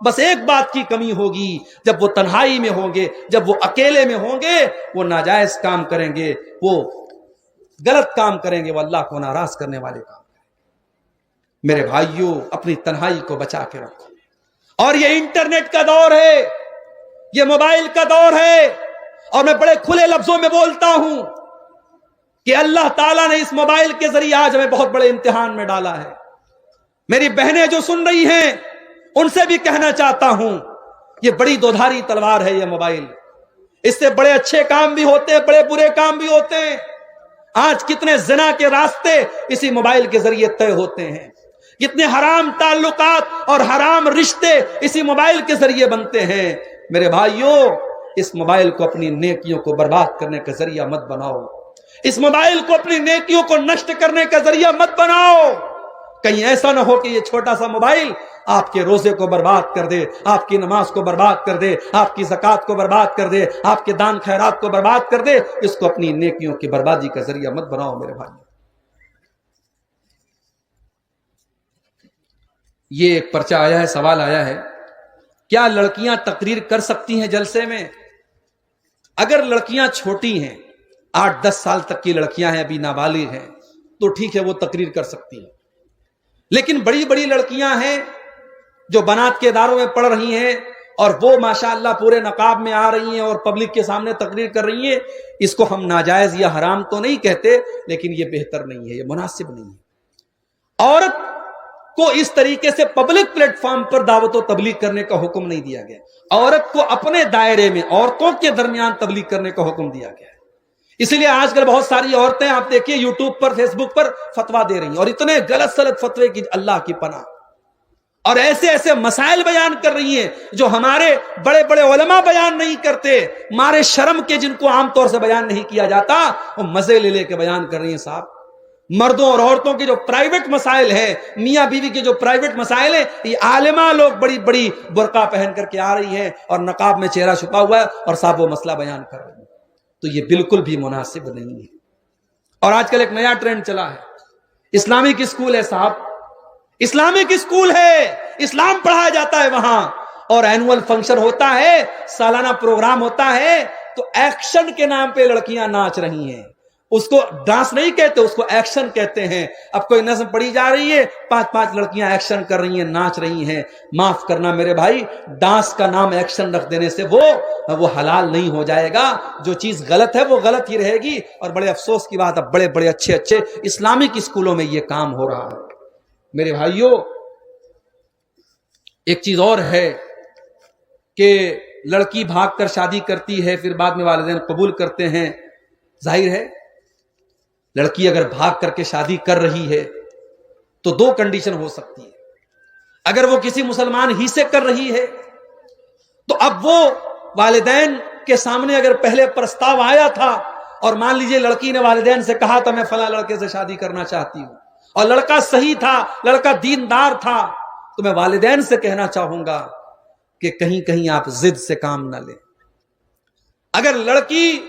بس ایک بات کی کمی ہوگی، جب وہ تنہائی میں ہوں گے، جب وہ اکیلے میں ہوں گے، وہ ناجائز کام کریں گے، وہ غلط کام کریں گے، وہ اللہ کو ناراض کرنے والے کام کریں گے۔ میرے بھائیوں، اپنی تنہائی کو بچا کے رکھو۔ اور یہ انٹرنیٹ کا دور ہے، یہ موبائل کا دور ہے، اور میں بڑے کھلے لفظوں میں بولتا ہوں کہ اللہ تعالیٰ نے اس موبائل کے ذریعے آج ہمیں بہت بڑے امتحان میں ڈالا ہے۔ میری بہنیں جو سن رہی ہیں ان سے بھی کہنا چاہتا ہوں یہ بڑی دودھاری تلوار ہے یہ موبائل، اس سے بڑے اچھے کام بھی ہوتے ہیں، بڑے برے کام بھی ہوتے ہیں۔ آج کتنے زنا کے راستے اسی موبائل کے ذریعے طے ہوتے ہیں، کتنے حرام تعلقات اور حرام رشتے اسی موبائل کے ذریعے بنتے ہیں۔ میرے بھائیوں، اس موبائل کو اپنی نیکیوں کو برباد کرنے کا ذریعہ مت بناؤ، اس موبائل کو اپنی نیکیوں کو نشٹ کرنے کا ذریعہ مت بناؤ۔ کہیں ایسا نہ ہو کہ یہ چھوٹا سا موبائل آپ کے روزے کو برباد کر دے، آپ کی نماز کو برباد کر دے، آپ کی زکوٰۃ کو برباد کر دے، آپ کے دان خیرات کو برباد کر دے۔ اس کو اپنی نیکیوں کی بربادی کا ذریعہ مت بناؤ میرے بھائی۔ یہ ایک پرچہ آیا ہے، سوال آیا ہے، کیا لڑکیاں تقریر کر سکتی ہیں جلسے میں؟ اگر لڑکیاں چھوٹی ہیں، 8-10 سال تک کی لڑکیاں ہیں، ابھی نابالغ ہیں، تو ٹھیک ہے وہ تقریر کر سکتی ہیں، لیکن بڑی بڑی لڑکیاں ہیں جو بنات کے اداروں میں پڑھ رہی ہیں اور وہ ماشاءاللہ پورے نقاب میں آ رہی ہیں اور پبلک کے سامنے تقریر کر رہی ہیں، اس کو ہم ناجائز یا حرام تو نہیں کہتے، لیکن یہ بہتر نہیں ہے، یہ مناسب نہیں ہے۔ عورت کو اس طریقے سے پبلک پلیٹ فارم پر دعوت و تبلیغ کرنے کا حکم نہیں دیا گیا، عورت کو اپنے دائرے میں عورتوں کے درمیان تبلیغ کرنے کا حکم دیا گیا ہے۔ اسی لیے آج کل بہت ساری عورتیں آپ دیکھیے یوٹیوب پر، فیس بک پر فتوا دے رہی ہیں، اور اتنے غلط سلط فتوے کی اللہ کی پناہ، اور ایسے ایسے مسائل بیان کر رہی ہیں جو ہمارے بڑے بڑے علماء بیان نہیں کرتے، مارے شرم کے، جن کو عام طور سے بیان نہیں کیا جاتا، وہ مزے لے لے کے بیان کر رہی ہیں۔ صاحب، مردوں اور عورتوں کے جو پرائیویٹ مسائل ہیں، میاں بیوی کے جو پرائیویٹ مسائل ہیں، یہ عالمہ لوگ بڑی بڑی برقع پہن کر کے آ رہی ہیں اور نقاب میں چہرہ چھپا ہوا ہے اور صاحب وہ مسئلہ بیان کر رہی ہیں، تو یہ بالکل بھی مناسب نہیں ہے۔ اور آج کل ایک نیا ٹرینڈ چلا ہے، اسلامک اسکول ہے صاحب، اسلامک اسکول ہے، اسلام پڑھایا جاتا ہے وہاں، اور اینول فنکشن ہوتا ہے، سالانہ پروگرام ہوتا ہے، تو ایکشن کے نام پہ لڑکیاں ناچ رہی ہیں۔ اس کو ڈانس نہیں کہتے، اس کو ایکشن کہتے ہیں۔ اب کوئی نظم پڑھی جا رہی ہے، 5 لڑکیاں ایکشن کر رہی ہیں، ناچ رہی ہیں۔ معاف کرنا میرے بھائی، ڈانس کا نام ایکشن رکھ دینے سے وہ حلال نہیں ہو جائے گا۔ جو چیز غلط ہے وہ غلط ہی رہے گی۔ اور بڑے افسوس کی بات ہے، بڑے بڑے اچھے اسلامک اسکولوں میں یہ کام ہو رہا ہے۔ میرے بھائیوں، ایک چیز اور ہے کہ لڑکی بھاگ کر شادی کرتی ہے، پھر بعد میں والدین قبول کرتے ہیں. ظاہر ہے لڑکی اگر بھاگ کر کے شادی کر رہی ہے تو دو کنڈیشن ہو سکتی ہے. اگر وہ کسی مسلمان ہی سے کر رہی ہے تو اب وہ والدین کے سامنے اگر پہلے پرستاو آیا تھا اور مان لیجئے لڑکی نے والدین سے کہا تھا میں فلاں لڑکے سے شادی کرنا چاہتی ہوں، اور لڑکا صحیح تھا، لڑکا دیندار تھا، تو میں والدین سے کہنا چاہوں گا کہ کہیں کہیں آپ ضد سے کام نہ لیں. اگر لڑکی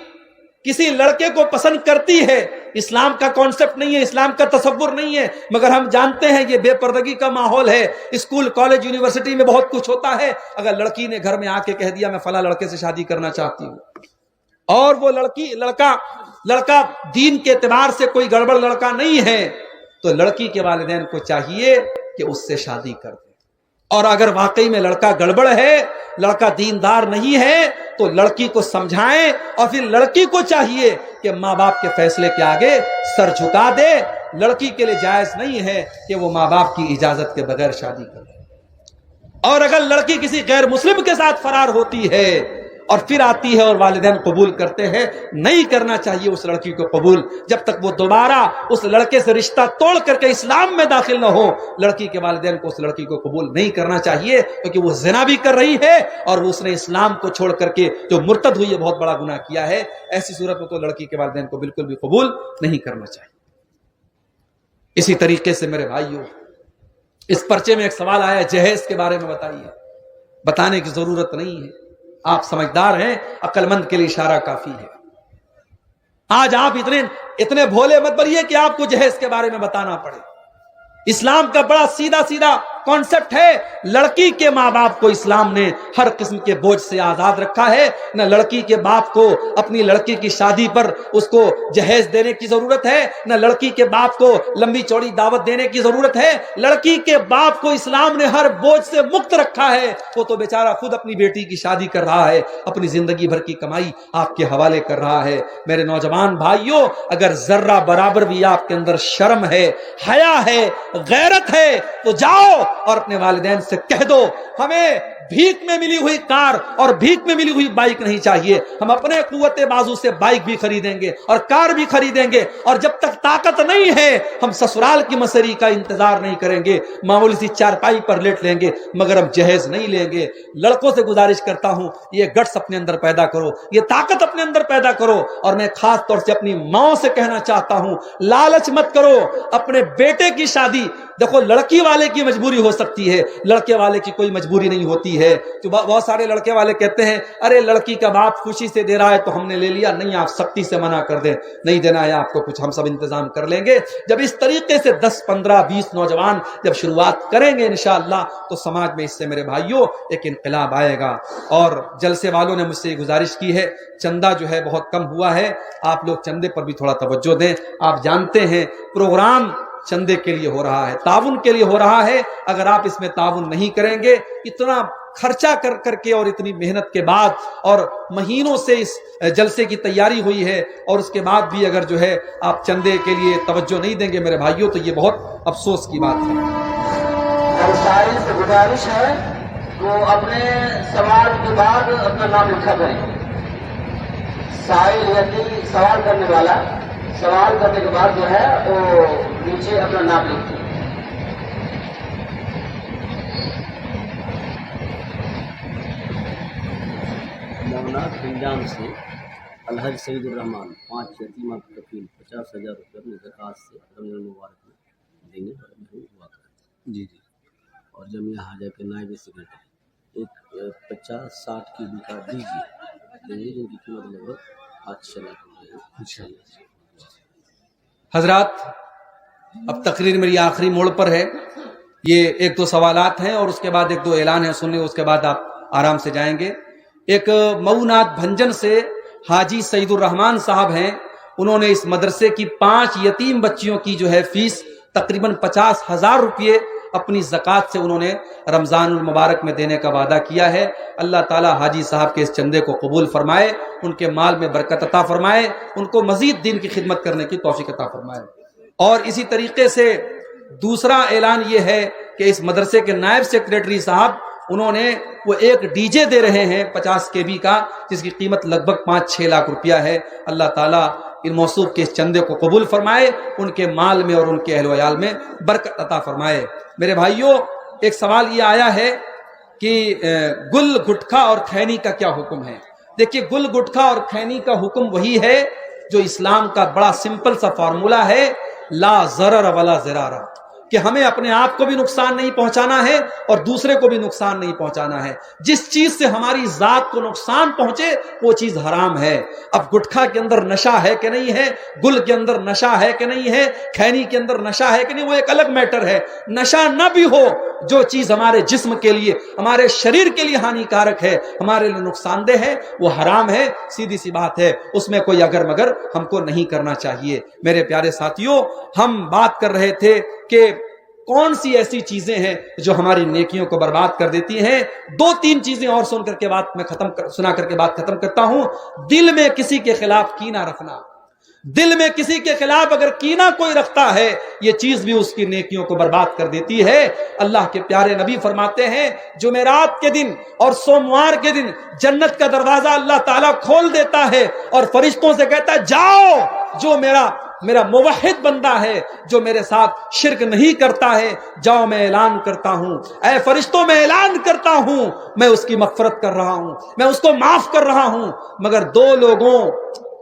کسی لڑکے کو پسند کرتی ہے، اسلام کا کانسیپٹ نہیں ہے، اسلام کا تصور نہیں ہے، مگر ہم جانتے ہیں یہ بے پردگی کا ماحول ہے، اسکول کالج یونیورسٹی میں بہت کچھ ہوتا ہے. اگر لڑکی نے گھر میں آ کے کہہ دیا میں فلاں لڑکے سے شادی کرنا چاہتی ہوں، اور وہ لڑکا دین کے اعتبار سے کوئی گڑبڑ لڑکا نہیں ہے، تو لڑکی کے والدین کو چاہیے کہ اس سے شادی کر دیں. اور اگر واقعی میں لڑکا گڑبڑ ہے، لڑکا دیندار نہیں ہے، تو لڑکی کو سمجھائیں، اور پھر لڑکی کو چاہیے کہ ماں باپ کے فیصلے کے آگے سر جھکا دے. لڑکی کے لیے جائز نہیں ہے کہ وہ ماں باپ کی اجازت کے بغیر شادی کرے. اور اگر لڑکی کسی غیر مسلم کے ساتھ فرار ہوتی ہے اور پھر آتی ہے اور والدین قبول کرتے ہیں، نہیں کرنا چاہیے اس لڑکی کو قبول جب تک وہ دوبارہ اس لڑکے سے رشتہ توڑ کر کے اسلام میں داخل نہ ہو. لڑکی کے والدین کو اس لڑکی کو قبول نہیں کرنا چاہیے، کیونکہ وہ زنا بھی کر رہی ہے اور اس نے اسلام کو چھوڑ کر کے جو مرتد ہوئی ہے بہت بڑا گناہ کیا ہے. ایسی صورت میں تو لڑکی کے والدین کو بالکل بھی قبول نہیں کرنا چاہیے. اسی طریقے سے میرے بھائیوں، اس پرچے میں ایک سوال آیا جہیز کے بارے میں بتائیے. بتانے کی ضرورت نہیں ہے، آپ سمجھدار ہیں، عقل مند کے لیے اشارہ کافی ہے. آج آپ اتنے بھولے مت بنیے کہ آپ کو جہیز کے بارے میں بتانا پڑے. اسلام کا بڑا سیدھا کانسیپٹ ہے. لڑکی کے ماں باپ کو اسلام نے ہر قسم کے بوجھ سے آزاد رکھا ہے. نہ لڑکی کے باپ کو اپنی لڑکی کی شادی پر اس کو جہیز دینے کی ضرورت ہے، نہ لڑکی کے باپ کو لمبی چوڑی دعوت دینے کی ضرورت ہے. لڑکی کے باپ کو اسلام نے ہر بوجھ سے مکت رکھا ہے. وہ تو بیچارہ خود اپنی بیٹی کی شادی کر رہا ہے، اپنی زندگی بھر کی کمائی آپ کے حوالے کر رہا ہے. میرے نوجوان بھائیوں، اگر ذرہ برابر بھی آپ کے اندر شرم ہے، حیا ہے، غیرت ہے، تو جاؤ اور اپنے والدین سے کہہ دو ہمیں بھیک میں ملی ہوئی کار اور بھیک میں ملی ہوئی بائک نہیں چاہیے، ہم اپنے قوت بازو سے بائک بھی خریدیں گے اور کار بھی خریدیں گے، اور جب تک طاقت نہیں ہے ہم سسرال کی مسری کا انتظار نہیں کریں گے، معمولی سی چارپائی پر لیٹ لیں گے، مگر ہم جہیز نہیں لیں گے. لڑکوں سے گزارش کرتا ہوں یہ گٹس اپنے اندر پیدا کرو، یہ طاقت اپنے اندر پیدا کرو. اور میں خاص طور سے اپنی ماں سے کہنا چاہتا ہوں لالچ مت کرو. اپنے بیٹے کی شادی دیکھو، لڑکی والے کی مجبوری ہو سکتی ہے، لڑکے والے کی کوئی مجبوری نہیں ہوتی ہے. تو بہت سارے لڑکے والے کہتے ہیں ارے لڑکی کا باپ خوشی سے دے رہا ہے تو ہم نے لے لیا. نہیں، آپ سختی سے منع کر دیں، نہیں دینا ہے آپ کو کچھ، ہم سب انتظام کر لیں گے. جب اس طریقے سے 10 15 20 نوجوان جب شروعات کریں گے انشاءاللہ تو سماج میں اس سے میرے بھائیوں ایک انقلاب آئے گا. اور جلسے والوں نے مجھ سے گزارش کی ہے، چندہ جو ہے بہت کم ہوا ہے، آپ لوگ چندے پر بھی تھوڑا توجہ دیں. آپ جانتے ہیں پروگرام چندے کے لیے ہو رہا ہے، تعاون کے لیے ہو رہا ہے. اگر آپ اس میں تعاون نہیں کریں گے، اتنا خرچہ کر کے اور اتنی محنت کے بعد اور مہینوں سے اس جلسے کی تیاری ہوئی ہے، اور اس کے بعد بھی اگر جو ہے آپ چندے کے لیے توجہ نہیں دیں گے میرے بھائیوں، تو یہ بہت افسوس کی بات ہے. سائل سے گزارش ہے وہ اپنے سوال کے بعد اپنا نام لکھا کریں. سائل یعنی سوال کرنے والا، سوال کرنے کے بعد جو ہے وہ نیچے اپنا نام لکھتے ہیں. نونات گنجام سے الحج سعید الرحمان 5 یتیمہ کی کفیل 50,000 روپے اپنے زکوٰۃ سے رمضان المبارک میں دیں گے. دعا کریں. جی. اور جمعیہ حاجہ کے نائب سیکرٹری ایک 50-60 کی بھی کارڈ دیجیے دیں گے، جن کی قیمت لگ بھگ 5 لاکھ روپے ہے. حضرات، اب تقریر میری آخری موڑ پر ہے. یہ 1-2 سوالات ہیں اور اس کے بعد 1-2 اعلان ہیں، سننے اس کے بعد آپ آرام سے جائیں گے. ایک مئونات بھنجن سے حاجی سعید الرحمان صاحب ہیں، انہوں نے اس مدرسے کی 5 یتیم بچیوں کی جو ہے فیس تقریباً 50,000 روپے اپنی زکوٰۃ سے انہوں نے رمضان المبارک میں دینے کا وعدہ کیا ہے. اللہ تعالیٰ حاجی صاحب کے اس چندے کو قبول فرمائے، ان کے مال میں برکت عطا فرمائے، ان کو مزید دین کی خدمت کرنے کی توفیق عطا فرمائے. اور اسی طریقے سے دوسرا اعلان یہ ہے کہ اس مدرسے کے نائب سیکریٹری صاحب انہوں نے وہ ایک ڈی جے دے رہے ہیں 50 KB کا، جس کی قیمت لگ بھگ 5-6 لاکھ روپیہ ہے۔ اللہ تعالیٰ ان موصوف کے اس چندے کو قبول فرمائے، ان کے مال میں اور ان کے اہل و عیال میں برکت عطا فرمائے۔ میرے بھائیوں، ایک سوال یہ آیا ہے کہ گل گٹکھا اور کھینی کا کیا حکم ہے؟ دیکھیے، گل گٹکھا اور کھینی کا حکم وہی ہے جو اسلام کا بڑا سمپل سا فارمولہ ہے، لا ضرر ولا ضرار، کہ ہمیں اپنے آپ کو بھی نقصان نہیں پہنچانا ہے اور دوسرے کو بھی نقصان نہیں پہنچانا ہے۔ جس چیز سے ہماری ذات کو نقصان پہنچے وہ چیز حرام ہے۔ اب گٹکھا کے اندر نشہ ہے کہ نہیں ہے، گل کے اندر نشہ ہے کہ نہیں ہے، کھینی کے اندر نشہ ہے کہ نہیں، وہ ایک الگ میٹر ہے۔ نشہ نہ بھی ہو، جو چیز ہمارے جسم کے لیے، ہمارے شریر کے لیے ہانی کارک ہے، ہمارے لیے نقصان دہ ہے، وہ حرام ہے، سیدھی سی بات ہے، اس میں کوئی اگر مگر ہم کو نہیں کرنا چاہیے۔ میرے پیارے ساتھیوں، ہم بات کر رہے تھے کہ کون سی ایسی چیزیں ہیں جو ہماری نیکیوں کو برباد کر دیتی ہیں۔ 2-3 چیزیں اور سنا کر کے بات ختم کرتا ہوں۔ دل میں کسی کے خلاف کینہ رکھنا، دل میں کسی کے خلاف اگر کینہ کوئی رکھتا ہے، یہ چیز بھی اس کی نیکیوں کو برباد کر دیتی ہے۔ اللہ کے پیارے نبی فرماتے ہیں، جمعرات کے دن اور سوموار کے دن جنت کا دروازہ اللہ تعالیٰ کھول دیتا ہے اور فرشتوں سے کہتا ہے، جاؤ، جو میرا موحد بندہ ہے، جو میرے ساتھ شرک نہیں کرتا ہے، جاؤ، میں اعلان کرتا ہوں، اے فرشتوں، میں اعلان کرتا ہوں، میں اس کی مغفرت کر رہا ہوں، میں اس کو معاف کر رہا ہوں، مگر 2 لوگوں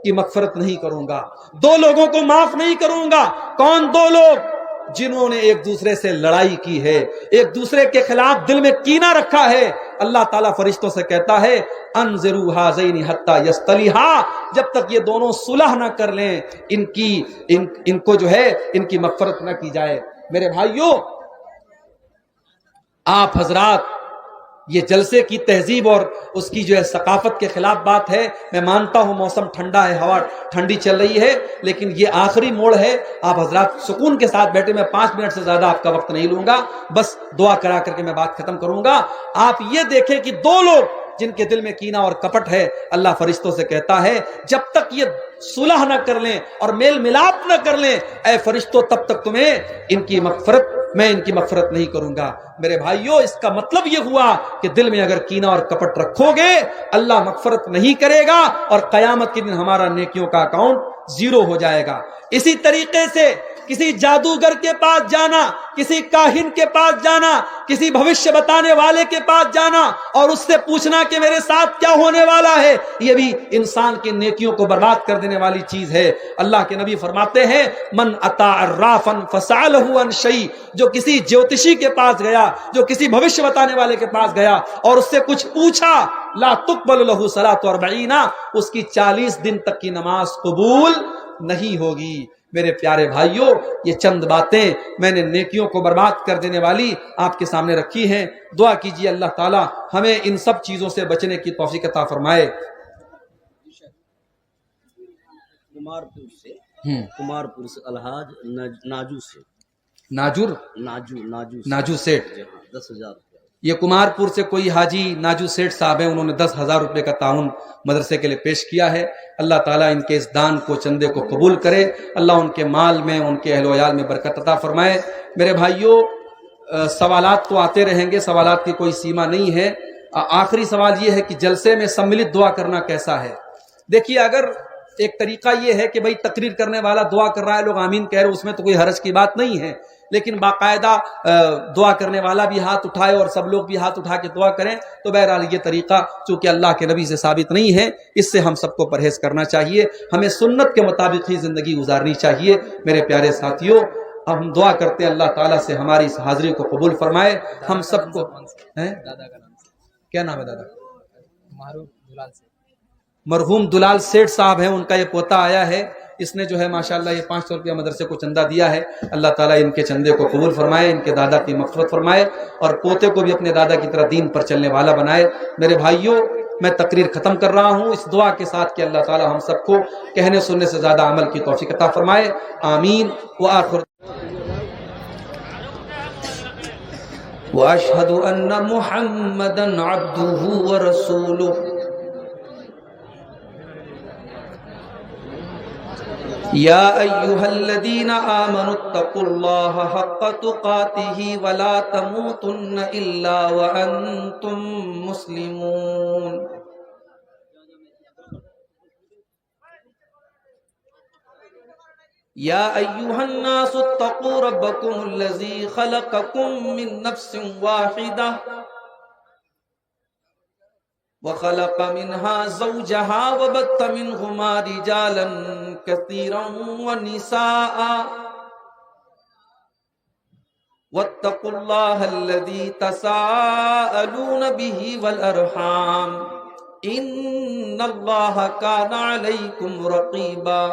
کی مغفرت نہیں کروں گا، 2 لوگوں کو معاف نہیں کروں گا۔ کون 2 لوگ؟ جنہوں نے ایک دوسرے سے لڑائی کی ہے، ایک دوسرے کے خلاف دل میں کینہ رکھا ہے۔ اللہ تعالیٰ فرشتوں سے کہتا ہے، انظروا ھذین حتی یصطلحا، جب تک یہ دونوں صلح نہ کر لیں، ان کو جو ہے ان کی مغفرت نہ کی جائے۔ میرے بھائیوں، آپ حضرات، یہ جلسے کی تہذیب اور اس کی جو ہے ثقافت کے خلاف بات ہے۔ میں مانتا ہوں موسم ٹھنڈا ہے، ہوا ٹھنڈی چل رہی ہے، لیکن یہ آخری موڑ ہے۔ آپ حضرات سکون کے ساتھ بیٹھے، میں 5 منٹ سے زیادہ آپ کا وقت نہیں لوں گا، بس دعا کرا کر کے میں بات ختم کروں گا۔ آپ یہ دیکھیں کہ 2 لوگ جن کے دل میں کینہ اور کپٹ ہے، اللہ فرشتوں سے کہتا ہے، جب تک یہ صلح نہ کر لیں اور میل ملاپ نہ کر لیں، اے فرشتوں، تب تک میں ان کی مغفرت نہیں کروں گا۔ میرے بھائیوں، اس کا مطلب یہ ہوا کہ دل میں اگر کینہ اور کپٹ رکھو گے، اللہ مغفرت نہیں کرے گا اور قیامت کے دن ہمارا نیکیوں کا اکاؤنٹ 0 ہو جائے گا۔ اسی طریقے سے کسی جادوگر کے پاس جانا، کسی کاہن کے پاس جانا، کسی بھوشیہ بتانے والے کے پاس جانا اور اس سے پوچھنا کہ میرے ساتھ کیا ہونے والا ہے، یہ بھی انسان کی نیکیوں کو برباد کر دینے والی چیز ہے۔ اللہ کے نبی فرماتے ہیں، من اتی عرافا فسألہ عن شیء، جو کسی جوتشی کے پاس گیا، جو کسی بھوشیہ بتانے والے کے پاس گیا اور اس سے کچھ پوچھا، لا تقبل لہ صلاۃ 40، اس کی 40 دن تک کی نماز قبول نہیں ہوگی۔ میرے پیارے بھائیوں، یہ چند باتیں میں نے نیکیوں کو برباد کر دینے والی آپ کے سامنے رکھی ہیں۔ دعا کیجیے اللہ تعالی ہمیں ان سب چیزوں سے بچنے کی توفیق عطا فرمائے۔ کمارپور سے الحاج ناجو سے ناجو سیٹ، 10,000 روپیہ۔ یہ کمارپور سے کوئی حاجی ناجو سیٹ صاحب ہیں، انہوں نے 10,000 روپے کا تعاون مدرسے کے لیے پیش کیا ہے۔ اللہ تعالیٰ ان کے اس دان کو، چندے کو قبول کرے، اللہ ان کے مال میں، ان کے اہل و عیال میں برکت عطا فرمائے۔ میرے بھائیوں، سوالات تو آتے رہیں گے، سوالات کی کوئی سیما نہیں ہے۔ آخری سوال یہ ہے کہ جلسے میں سملت دعا کرنا کیسا ہے؟ دیکھیے، اگر ایک طریقہ یہ ہے کہ بھئی تقریر کرنے والا دعا کر رہا ہے، لوگ آمین کہہ رہے، اس میں تو کوئی حرج کی بات نہیں ہے، لیکن باقاعدہ دعا کرنے والا بھی ہاتھ اٹھائے اور سب لوگ بھی ہاتھ اٹھا کے دعا کریں، تو بہرحال یہ طریقہ چونکہ اللہ کے نبی سے ثابت نہیں ہے، اس سے ہم سب کو پرہیز کرنا چاہیے، ہمیں سنت کے مطابق ہی زندگی گزارنی چاہیے۔ میرے پیارے ساتھیوں، ہم دعا کرتے ہیں اللہ تعالیٰ سے ہماری اس حاضری کو قبول فرمائے۔ ہم سب کو کیا نام ہے دادا؟ مرحوم دلال سیٹھ صاحب ہیں، ان کا یہ پوتا آیا ہے، اس نے جو ہے ماشاءاللہ یہ 500 روپیہ مدرسے کو چندہ دیا ہے۔ اللہ تعالیٰ ان کے چندے کو قبول فرمائے، ان کے دادا کی مغفرت فرمائے اور پوتے کو بھی اپنے دادا کی طرح دین پر چلنے والا بنائے۔ میرے بھائیوں، میں تقریر ختم کر رہا ہوں اس دعا کے ساتھ کہ اللہ تعالیٰ ہم سب کو کہنے سننے سے زیادہ عمل کی توفیق عطا فرمائے، آمین۔ وآخر واشهد ان محمدا عبده ورسوله یا ایھا الذین آمنوا اتقوا اللہ حق تقاتہ ولا تموتن الا وانتم مسلمون. یا ایھا الناس اتقوا ربکم الذی خلقکم من نفس واحدہ وخلق منها زوجها وبث منهما رجالا كثيرا ونساء واتقوا الله الذي تساءلون به والأرحام إن الله كان عليكم رقيبا.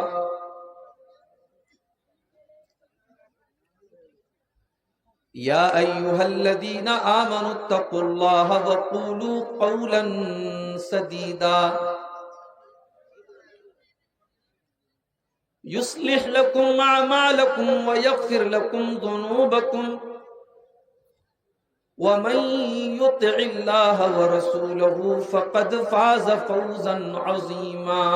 یا ایھا الذین آمنوا اتقوا اللہ وقولوا قولا سدیدا یصلح لکم اعمالکم ویغفر لکم ذنوبکم ومن یطع اللہ ورسولہ فقد فاز فوزا عظیما.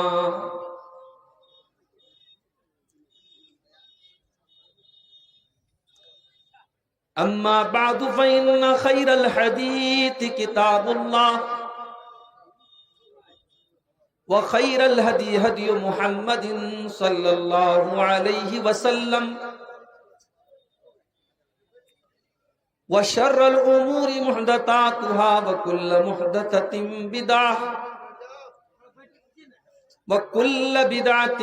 اما بعد فإن خير الحديث كتاب الله وخير الهدي هدي محمد صلى الله عليه وسلم وشر الأمور محدثاتها وكل محدثة بدعة وكل بدعة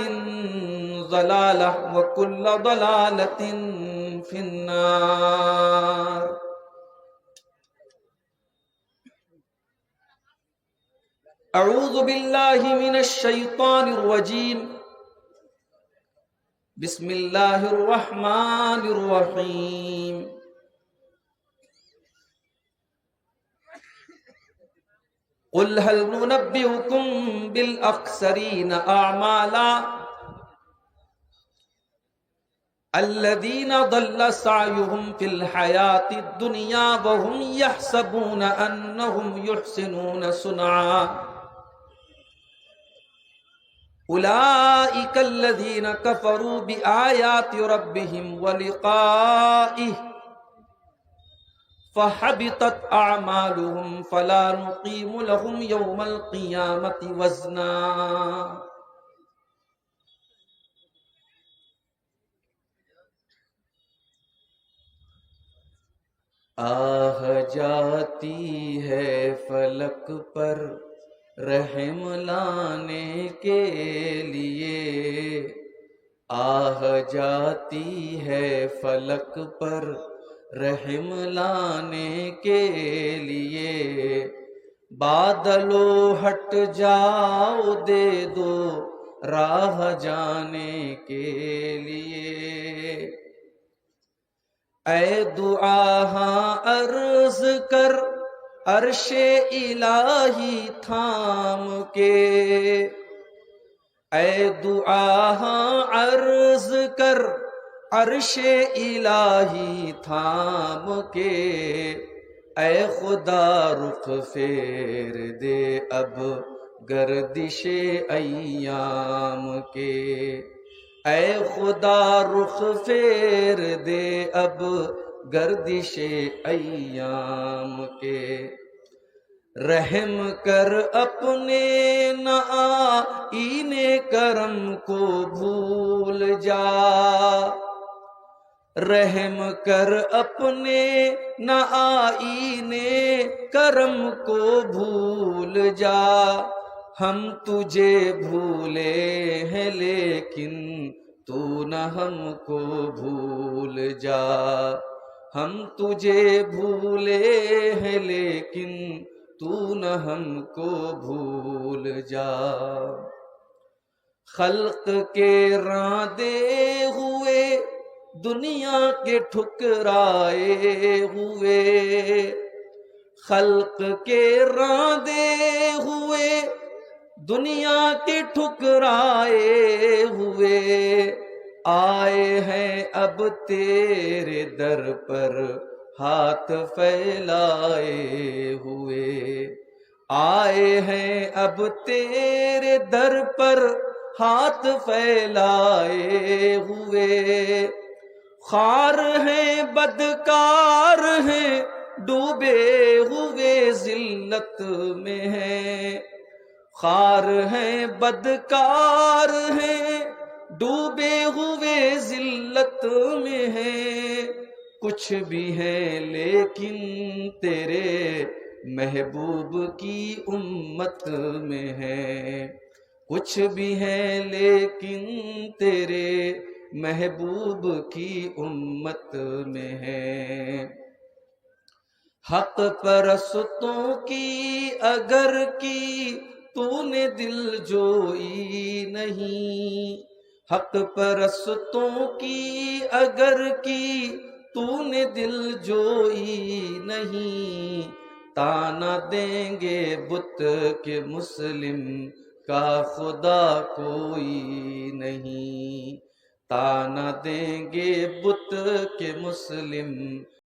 ضلالة وكل ضلالة في النار. اعوذ باللہ من الشیطان الرجیم. بسم اللہ الرحمن الرحیم. قل هل ننبئكم بالأخسرين أعمالا الذين ضل سعيهم في الحياة الدنيا وهم يحسبون أنهم يحسنون صنعا أولئك الذين كفروا بآيات ربهم ولقائه فحبطت أعمالهم فلا نقيم لهم يوم القيامة وزنا. آہ جاتی ہے فلک پر رحم لانے کے لیے، آہ جاتی ہے فلک پر رحم لانے کے لیے، بادلو ہٹ جاؤ دے دو راہ جانے کے لیے. اے دعا ہاں عرض کر عرش الہی تھام کے، اے دعا ہاں عرض کر عرش الہی تھام کے، اے خدا رخ پھیر دے اب گردش ایام کے، اے خدا رخ پھیر دے اب گردش ایام کے. رحم کر اپنے نائین کرم کو بھول جا، رحم کر اپنے نائین کرم کو بھول جا. ہم تجھے بھولے ہیں لیکن تو نہ ہم کو بھول جا، ہم تجھے بھولے ہیں لیکن تو نہ ہم کو بھول جا. خلق کے راندے ہوئے دنیا کے ٹھکرائے ہوئے، خلق کے راندے ہوئے دنیا کے ٹھکرائے ہوئے، آئے ہیں اب تیرے در پر ہاتھ پھیلائے ہوئے، آئے ہیں اب تیرے در پر ہاتھ پھیلائے ہوئے، خار ہیں بدکار ہیں ڈوبے ہوئے ذلت میں ہیں، خار ہیں بدکار ہیں ڈوبے ہوئے ذلت میں ہیں، کچھ بھی ہیں لیکن تیرے محبوب کی امت میں ہیں، کچھ بھی ہیں لیکن تیرے محبوب کی امت میں ہیں۔ حق پرستوں کی اگر کی تو نے دل جوئی نہیں، حق پرستوں کی اگر کی تو نے دل جوئی نہیں، تانا دیں گے بت کے مسلم کا خدا کوئی نہیں، تانا دیں گے بت کے مسلم